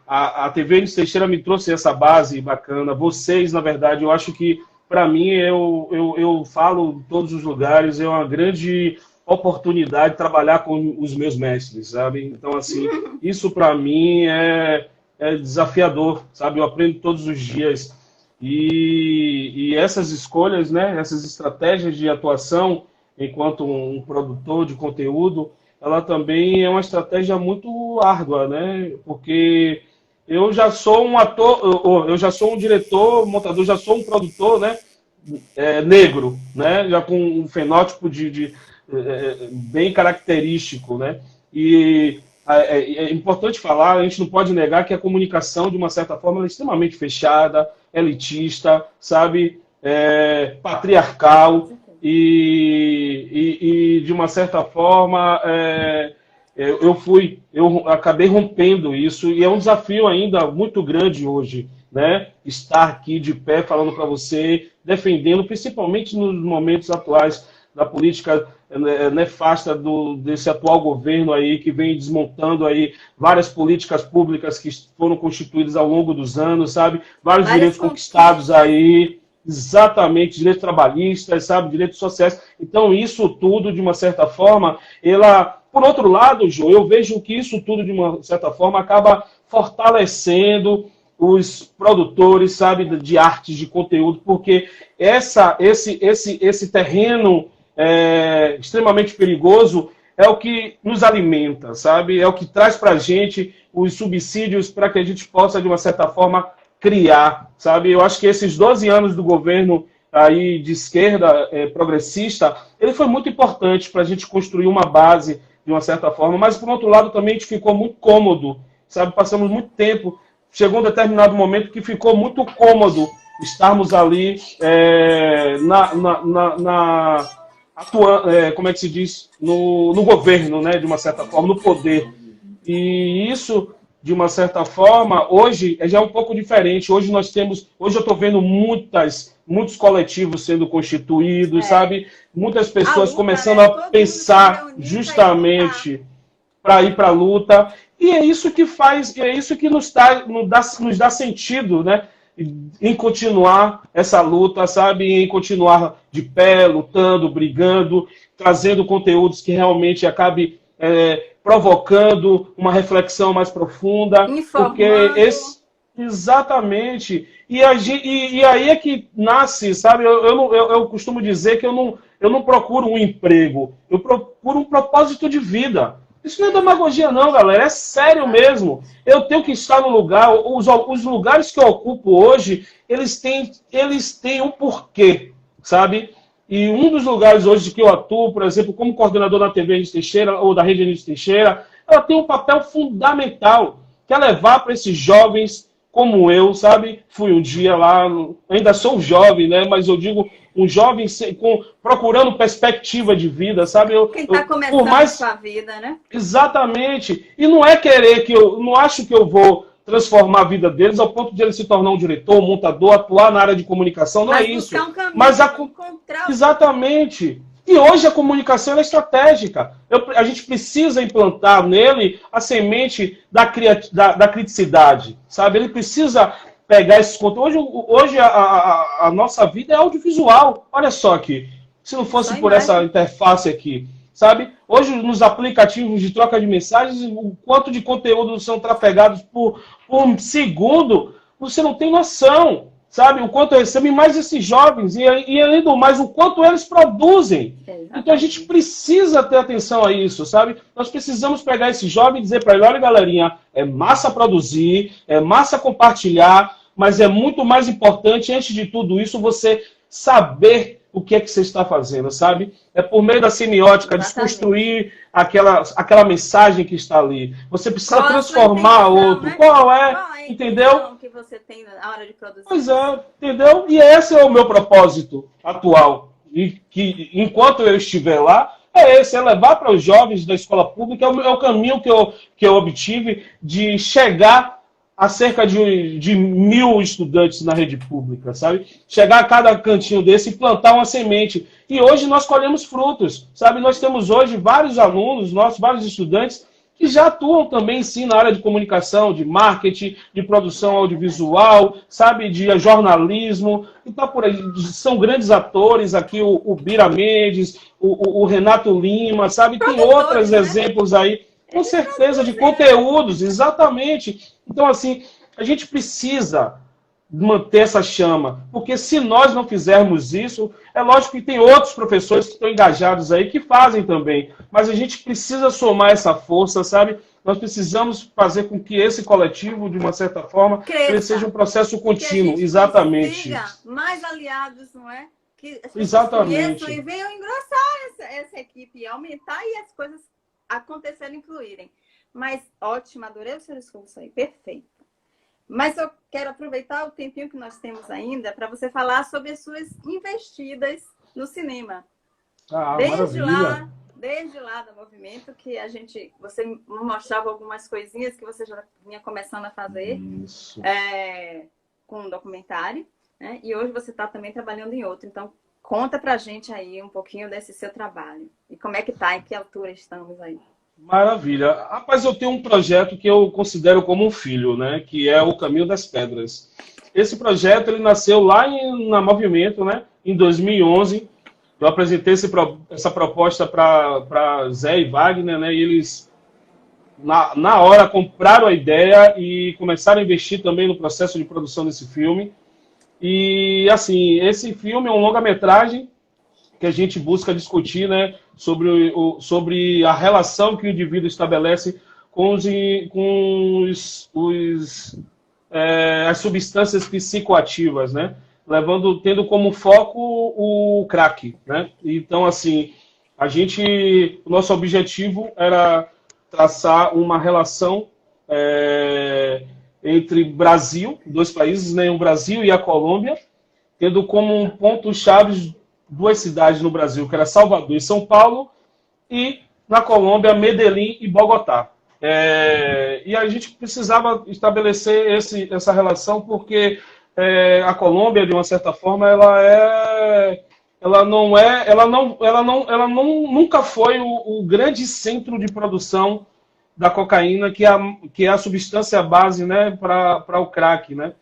a TV Enes Teixeira me trouxe essa base bacana. Vocês, na verdade, eu acho que para mim, eu falo em todos os lugares, é uma grande oportunidade trabalhar com os meus mestres, sabe? Então, assim, isso para mim desafiador, sabe? Eu aprendo todos os dias. E essas escolhas, né, essas estratégias de atuação enquanto um produtor de conteúdo, ela também é uma estratégia muito árdua, né? Porque eu já sou um ator, eu já sou um diretor, montador, já sou um produtor, né? Negro, né? Já com um fenótipo bem característico, né? E é importante falar, a gente não pode negar que a comunicação, de uma certa forma, é extremamente fechada, elitista, sabe? Patriarcal de uma certa forma, eu acabei rompendo isso e é um desafio ainda muito grande hoje, né? Estar aqui de pé falando para você, defendendo, principalmente nos momentos atuais da política nefasta desse atual governo aí, que vem desmontando aí várias políticas públicas que foram constituídas ao longo dos anos, sabe? Vários direitos conquistados aí, exatamente, direitos trabalhistas, sabe? Direitos sociais. Então, isso tudo, de uma certa forma, por outro lado, Jô, eu vejo que isso tudo, de uma certa forma, acaba fortalecendo os produtores, sabe, de artes, de conteúdo, porque esse terreno extremamente perigoso é o que nos alimenta, sabe? É o que traz para a gente os subsídios para que a gente possa, de uma certa forma, criar, sabe? Eu acho que esses 12 anos do governo aí de esquerda progressista, ele foi muito importante para a gente construir uma base, de uma certa forma, mas, por outro lado, também a gente ficou muito cômodo, sabe? Passamos muito tempo, chegou um determinado momento que ficou muito cômodo estarmos ali como é que se diz? No governo, né? De uma certa forma, no poder. E isso, de uma certa forma, hoje já é um pouco diferente. Hoje eu estou vendo muitos coletivos sendo constituídos, sabe? Muitas pessoas começando a pensar justamente para ir para a luta. E é isso que nos dá sentido, né? Em continuar essa luta, sabe? Em continuar de pé, lutando, brigando, trazendo conteúdos que realmente acabe provocando uma reflexão mais profunda. Porque exatamente. E aí é que nasce, sabe? Eu costumo dizer que eu não procuro um emprego, eu procuro um propósito de vida. Isso não é demagogia, não, galera. É sério mesmo. Eu tenho que estar no lugar. Os lugares que eu ocupo hoje, eles têm um porquê, sabe? E um dos lugares hoje que eu atuo, por exemplo, como coordenador da TV Anísio Teixeira, ou da Rede Anísio Teixeira, ela tem um papel fundamental, que é levar para esses jovens como eu, sabe? Fui um dia lá, ainda sou jovem, né? Mas eu digo, um jovem procurando perspectiva de vida, sabe? Quem está começando a sua vida, né? Exatamente. E não é querer não acho que eu vou transformar a vida deles ao ponto de ele se tornar um diretor, um montador, atuar na área de comunicação, não é isso. Um caminho, exatamente. E hoje a comunicação é estratégica. A gente precisa implantar nele a semente da criticidade, sabe? Ele precisa pegar esses conteúdos. Hoje a nossa vida é audiovisual. Olha só aqui. Se não fosse por essa interface aqui, sabe? Hoje, nos aplicativos de troca de mensagens, o quanto de conteúdo são trafegados por segundo, você não tem noção, sabe? O quanto recebem mais esses jovens e além do mais, o quanto eles produzem. Então, a gente precisa ter atenção a isso, sabe? Nós precisamos pegar esse jovem e dizer para ele, olha, galerinha, é massa produzir, é massa compartilhar, mas é muito mais importante, antes de tudo isso, você saber o que é que você está fazendo, sabe? É por meio da semiótica, desconstruir aquela mensagem que está ali. Você precisa transformar outro. Né? Qual é? Entendeu? Que você tem na hora de produzir. Pois é, entendeu? E esse é o meu propósito atual. E que, enquanto eu estiver lá, é levar para os jovens da escola pública, é o caminho que eu obtive de chegar a cerca de 1.000 estudantes na rede pública, sabe? Chegar a cada cantinho desse e plantar uma semente. E hoje nós colhemos frutos, sabe? Nós temos hoje vários alunos, vários estudantes, que já atuam também, sim, na área de comunicação, de marketing, de produção audiovisual, sabe? De jornalismo. Então, por aí, são grandes atores aqui, o Bira Mendes, o Renato Lima, sabe? Tem outros exemplos aí. Com certeza, de conteúdos, exatamente. Então, assim, a gente precisa manter essa chama, porque se nós não fizermos isso, é lógico que tem outros professores que estão engajados aí que fazem também, mas a gente precisa somar essa força, sabe? Nós precisamos fazer com que esse coletivo, de uma certa forma, ele seja um processo contínuo, exatamente. Que a gente consiga mais aliados, não é? Que as pessoas Exatamente. conheçam e venham engrossar essa equipe, aumentar e as coisas acontecerem, incluírem. Mas, ótimo, adorei o seu discurso aí, perfeito. Mas eu quero aproveitar o tempinho que nós temos ainda para você falar sobre as suas investidas no cinema. Desde lá do movimento, que você me mostrava algumas coisinhas que você já vinha começando a fazer com um documentário, né? E hoje você está também trabalhando em outro. Então, conta pra gente aí um pouquinho desse seu trabalho. E como é que tá, em que altura estamos aí? Maravilha. Rapaz, eu tenho um projeto que eu considero como um filho, né? Que é o Caminho das Pedras. Esse projeto, ele nasceu lá na Movimento, né? Em 2011. Eu apresentei essa proposta para Zé e Wagner, né? E eles, na hora, compraram a ideia e começaram a investir também no processo de produção desse filme. E, assim, esse filme é um longa-metragem que a gente busca discutir, né, sobre a relação que o indivíduo estabelece com as substâncias psicoativas, né, tendo como foco o crack, né. Então, assim, o nosso objetivo era traçar uma relação entre Brasil, dois países, né, o Brasil e a Colômbia, tendo como um ponto-chave duas cidades no Brasil, que era Salvador e São Paulo, e na Colômbia, Medellín e Bogotá. E a gente precisava estabelecer essa relação porque a Colômbia, de uma certa forma, ela nunca foi o grande centro de produção da cocaína, que é a substância base, né, para o crack, né?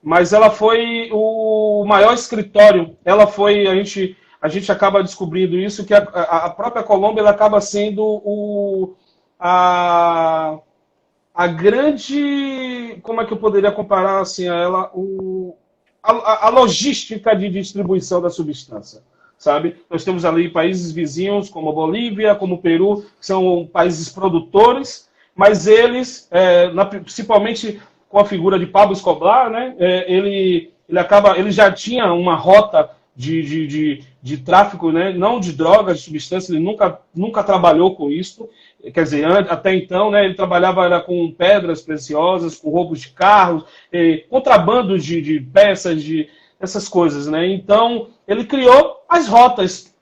Mas ela foi o maior escritório. A gente acaba descobrindo isso, que a própria Colômbia ela acaba sendo a grande, como é que eu poderia comparar assim a ela, a logística de distribuição da substância, sabe? Nós temos ali países vizinhos como a Bolívia, como o Peru, que são países produtores, mas eles, principalmente com a figura de Pablo Escobar, né? Ele já tinha uma rota de tráfico, né? Não de drogas, de substâncias, ele nunca trabalhou com isso. Quer dizer, até então, né, ele trabalhava com pedras preciosas, com roubos de carros, contrabandos de peças, essas coisas, né? Então, ele criou as rotas.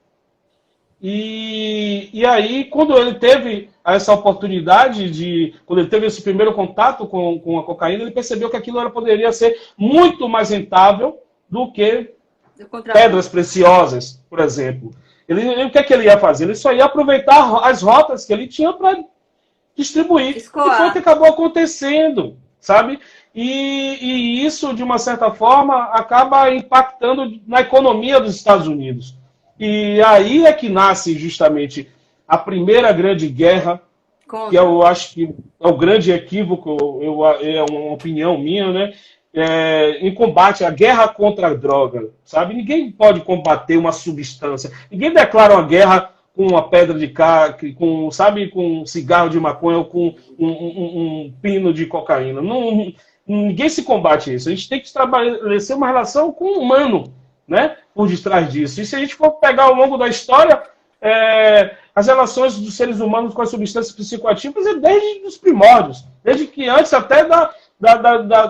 E aí, quando ele teve essa oportunidade quando ele teve esse primeiro contato com a cocaína, ele percebeu que aquilo poderia ser muito mais rentável do que pedras preciosas, por exemplo. O que é que ele ia fazer? Ele só ia aproveitar as rotas que ele tinha para distribuir. Escoar. E foi o que acabou acontecendo, sabe? E isso, de uma certa forma, acaba impactando na economia dos Estados Unidos. E aí é que nasce justamente a primeira grande guerra, que eu acho que é o grande equívoco, é uma opinião minha, né? Em combate à guerra contra a droga, sabe? Ninguém pode combater uma substância. Ninguém declara uma guerra com uma pedra de crack, com um cigarro de maconha ou com um pino de cocaína. Ninguém se combate isso. A gente tem que estabelecer uma relação com o humano, né? Por detrás disso. E se a gente for pegar ao longo da história, as relações dos seres humanos com as substâncias psicoativas é desde os primórdios, desde que antes até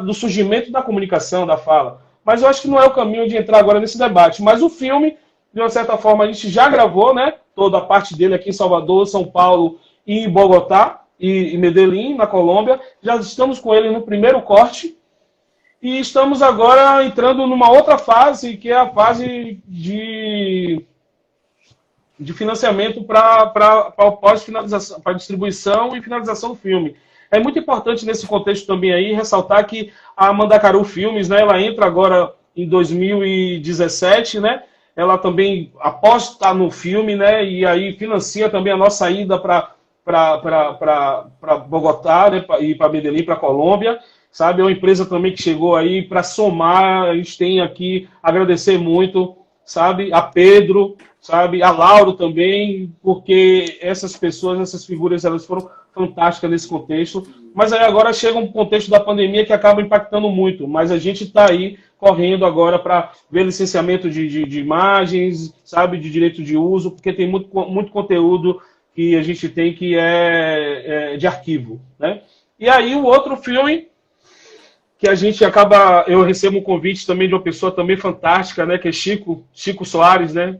do surgimento da comunicação, da fala. Mas eu acho que não é o caminho de entrar agora nesse debate. Mas o filme, de uma certa forma, a gente já gravou, né? Toda a parte dele aqui em Salvador, São Paulo e em Bogotá e Medellín, na Colômbia. Já estamos com ele no primeiro corte. E estamos agora entrando numa outra fase, que é a fase de financiamento para o pós-finalização, para distribuição e finalização do filme. É muito importante nesse contexto também aí ressaltar que a Mandacaru Filmes, né, ela entra agora em 2017, né? Ela também aposta no filme, né? E aí financia também a nossa ida para para Bogotá, né, e para Medellín, para Colômbia, sabe? É uma empresa também que chegou aí para somar. A gente tem aqui agradecer muito, sabe? A Pedro, sabe? A Lauro também, porque essas pessoas, essas figuras, elas foram fantásticas nesse contexto. Mas aí agora chega um contexto da pandemia que acaba impactando muito. Mas a gente está aí correndo agora para ver licenciamento de imagens, sabe? De direito de uso, porque tem muito conteúdo que a gente tem que é de arquivo, né? E aí o outro filme que a gente acaba, eu recebo um convite também de uma pessoa também fantástica, né, que é Chico Soares, né?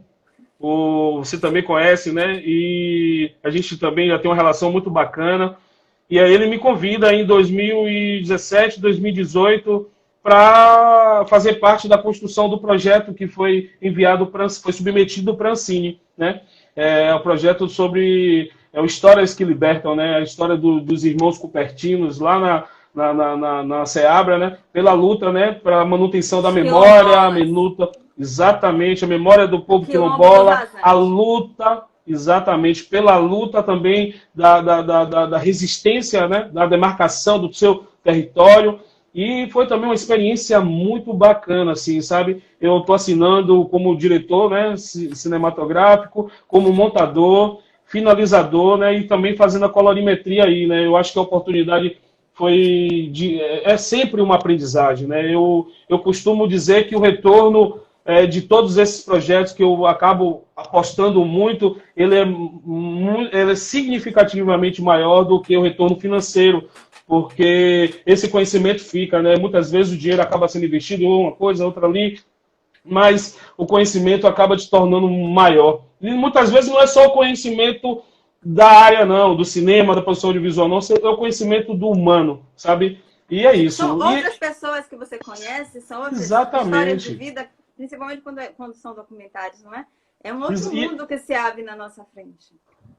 Você também conhece, né? E a gente também já tem uma relação muito bacana. E aí ele me convida em 2017, 2018 para fazer parte da construção do projeto que foi enviado, foi submetido para a Ancine, né? É um projeto sobre Histórias que Libertam, né? A história dos irmãos Cupertinos lá na Seabra, né? Pela luta, né? Para a manutenção da memória, a luta, exatamente, a memória do povo quilombola, a luta, exatamente, pela luta também da resistência, né? Da demarcação do seu território. E foi também uma experiência muito bacana, assim, sabe? Eu estou assinando como diretor, né, cinematográfico, como montador, finalizador, né, e também fazendo a colorimetria aí, né? Eu acho que a oportunidade é sempre uma aprendizagem, né? Eu costumo dizer que o retorno de todos esses projetos que eu acabo apostando muito, ele é significativamente maior do que o retorno financeiro, porque esse conhecimento fica, né? Muitas vezes o dinheiro acaba sendo investido em uma coisa, outra ali, mas o conhecimento acaba te tornando maior. E muitas vezes não é só o conhecimento da área, não, do cinema, da produção audiovisual, não, é o conhecimento do humano, sabe? E é isso. São outras pessoas que você conhece, são outras histórias de vida, principalmente quando são documentários, não é? É um outro mundo que se abre na nossa frente.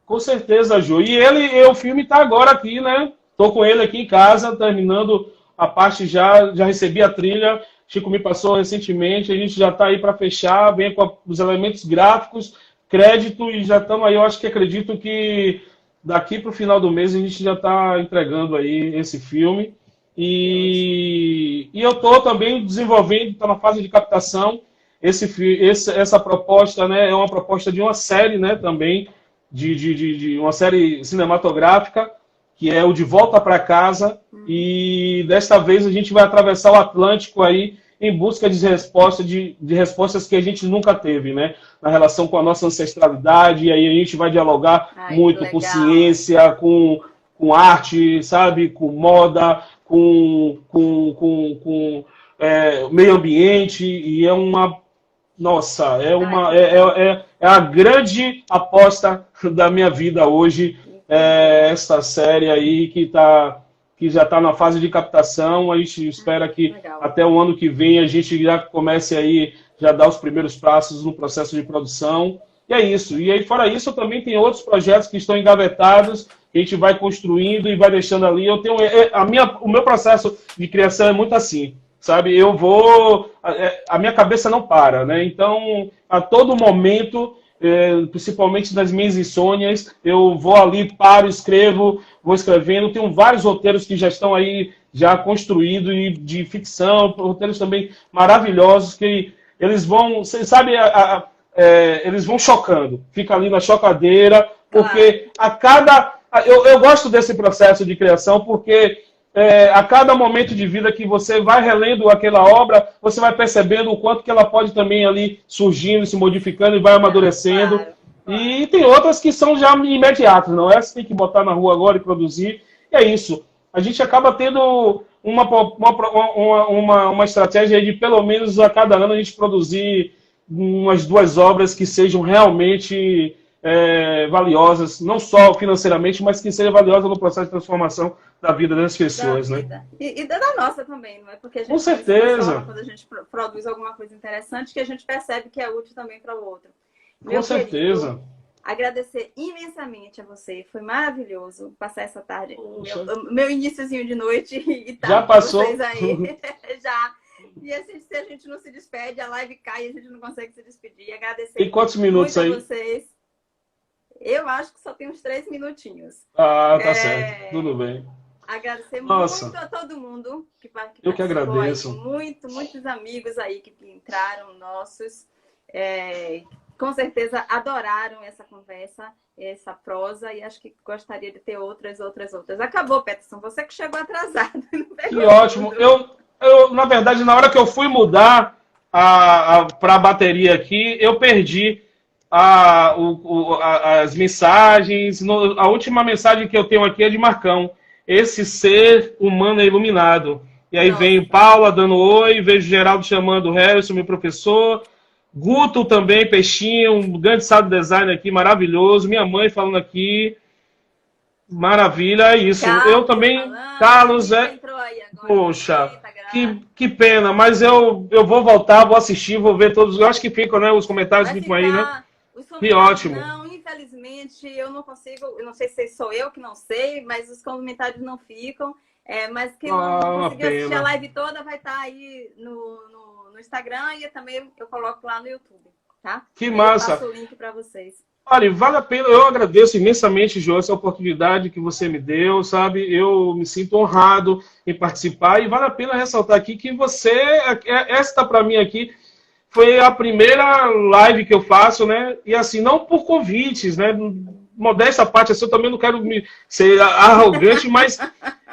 Com certeza, Ju. E o filme está agora aqui, né? Estou com ele aqui em casa, terminando a parte já recebi a trilha. Chico me passou recentemente, a gente já está aí para fechar, vem com os elementos gráficos, crédito e já estamos aí. Eu acho que acredito que daqui para o final do mês a gente já está entregando aí esse filme. E eu estou também desenvolvendo, está na fase de captação. Essa proposta, né, é uma proposta de uma série, né, também, de uma série cinematográfica, que é o De Volta para Casa, e desta vez a gente vai atravessar o Atlântico aí em busca de respostas que a gente nunca teve, né? Na relação com a nossa ancestralidade, e aí a gente vai dialogar muito com ciência, com arte, sabe? Com moda, com meio ambiente, e é uma... Nossa, é a grande aposta da minha vida hoje, essa série aí que já está na fase de captação. A gente espera que até o ano que vem a gente já comece aí, já dar os primeiros passos no processo de produção. E é isso. E aí, fora isso, também tem outros projetos que estão engavetados, que a gente vai construindo e vai deixando ali. Eu tenho o meu processo de criação é muito assim, sabe? A minha cabeça não para, né? Então, a todo momento, principalmente nas minhas insônias, eu vou ali, paro, escrevo, vou escrevendo. Tenho vários roteiros que já estão aí, já construídos, e de ficção, roteiros também maravilhosos, que eles vão, você sabe, eles vão chocando. Fica ali na chocadeira, porque eu gosto desse processo de criação, porque a cada momento de vida que você vai relendo aquela obra, você vai percebendo o quanto que ela pode também ali surgindo, se modificando e vai amadurecendo. Claro. E tem outras que são já imediatas, não é? Você tem que botar na rua agora e produzir. E é isso. A gente acaba tendo uma estratégia de, pelo menos a cada ano, a gente produzir umas 2 obras que sejam realmente valiosas, não só financeiramente, mas que sejam valiosas no processo de transformação da vida das pessoas, né? E da nossa também, não é? Porque a gente, com certeza, quando a gente produz alguma coisa interessante, que a gente percebe que é útil também para o outro. Com certeza. Agradecer imensamente a você, foi maravilhoso passar essa tarde, meu iniciozinho de noite e tá já passou? Vocês aí. Já. E assim, se a gente não se despede, a live cai e a gente não consegue se despedir. Agradecer e quantos minutos muito aí? A vocês. Eu acho que só tem uns 3 minutinhos. Ah, tá certo. Tudo bem. Agradecer Nossa, muito a todo mundo que eu que participou aí, agradeço. muitos amigos aí que entraram nossos, com certeza adoraram essa conversa, essa prosa, e acho que gostaria de ter outras. Acabou, Peterson, você que chegou atrasado, não Que pegou ótimo. tudo. Na verdade, na hora que eu fui mudar para a bateria aqui, eu perdi as mensagens. A última mensagem que eu tenho aqui é de Marcão. Esse ser humano é iluminado. E aí vem Nossa, Paula dando oi, vejo Geraldo chamando o Harrison, meu professor. Guto também, Peixinho, um grande sábio design aqui, maravilhoso. Minha mãe falando aqui. Maravilha, é isso. Eu Carlos também, falando, a Carlos, Rita entrou aí agora poxa, também, tá grátis. que pena, mas eu vou voltar, vou assistir, vou ver todos. Eu acho que ficam, né? Os comentários Vai ficam aí, né? ficar. Os Que comentários ótimo. não, infelizmente eu não consigo, eu não sei se sou eu que não sei, mas os comentários não ficam. Mas quem não Ah, uma conseguiu assistir a pena. live toda vai estar aí no Instagram e também eu coloco lá no YouTube, tá? Que E aí eu massa. passo o link para vocês. Olha, vale a pena, eu agradeço imensamente, Jô, essa oportunidade que você me deu, sabe? Eu me sinto honrado em participar e vale a pena ressaltar aqui que esta para mim aqui, foi a primeira live que eu faço, né? E assim, não por convites, né? Modéstia à parte, assim, eu também não quero ser arrogante, mas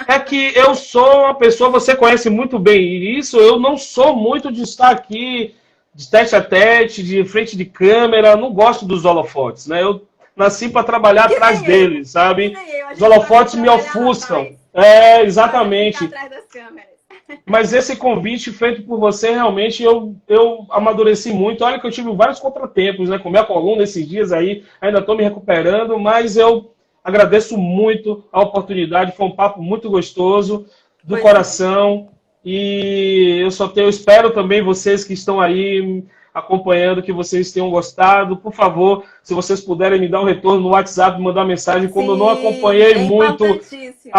é que eu sou uma pessoa, você conhece muito bem isso, eu não sou muito de estar aqui de tete a tete, de frente de câmera, não gosto dos holofotes, né? Eu nasci para trabalhar Que atrás nem eu, deles, que sabe? nem eu. A Os gente gosta de holofotes me trabalhar lá ofuscam. atrás. É, A gente gosta de ficar exatamente. atrás das câmeras. Mas esse convite feito por você, realmente, eu amadureci muito. Olha que eu tive vários contratempos, né? Com minha coluna esses dias aí, ainda estou me recuperando, mas eu agradeço muito a oportunidade. Foi um papo muito gostoso, do Pois é. coração. E eu espero também vocês que estão aí acompanhando, que vocês tenham gostado. Por favor, se vocês puderem me dar um retorno no WhatsApp, mandar mensagem, como eu não Sim, acompanhei é muito importantíssimo.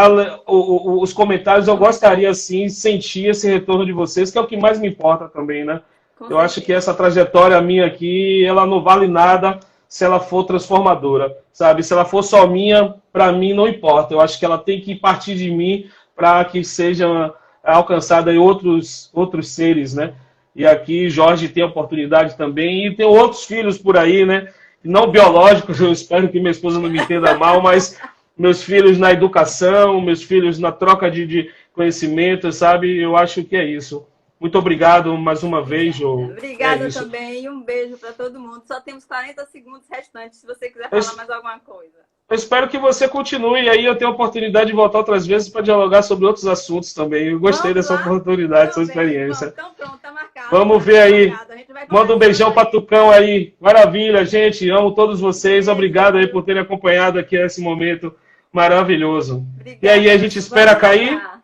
os comentários, Os eu gostaria comentários, sim de sentir esse retorno de vocês, que é o que mais me importa também, né? com Eu acho que certeza. essa trajetória minha aqui, ela não vale nada se ela for transformadora, sabe? Se ela for só minha, para mim não importa. Eu acho que ela tem que partir de mim para que seja alcançada em outros seres, né? E aqui Jorge tem a oportunidade também, e tem outros filhos por aí, né? Não biológicos, eu espero que minha esposa não me entenda mal, mas meus filhos na educação, meus filhos na troca de conhecimento, sabe? Eu acho que é isso. Muito obrigado mais uma vez, Obrigada. Jô. É Obrigada isso. também e um beijo para todo mundo. Só temos 40 segundos restantes se você quiser Eu, falar mais alguma coisa. eu espero que você continue e aí eu tenho a oportunidade de voltar outras vezes para dialogar sobre outros assuntos também. Eu gostei Vamos dessa lá? oportunidade, dessa Também. Vamos. experiência. Então pronto, tá marcado. Vamos Tá ver aí. marcado. A gente vai Manda um beijão conversando para aí. Tucão aí. Maravilha, gente. Amo todos vocês. Obrigado aí por Beijo. terem acompanhado aqui esse momento maravilhoso. E aí, Obrigada, a gente Edson. espera Vamos cair? marcar.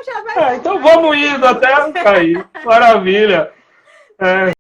Já vai Então voltar. vamos indo até cair. Maravilha. É.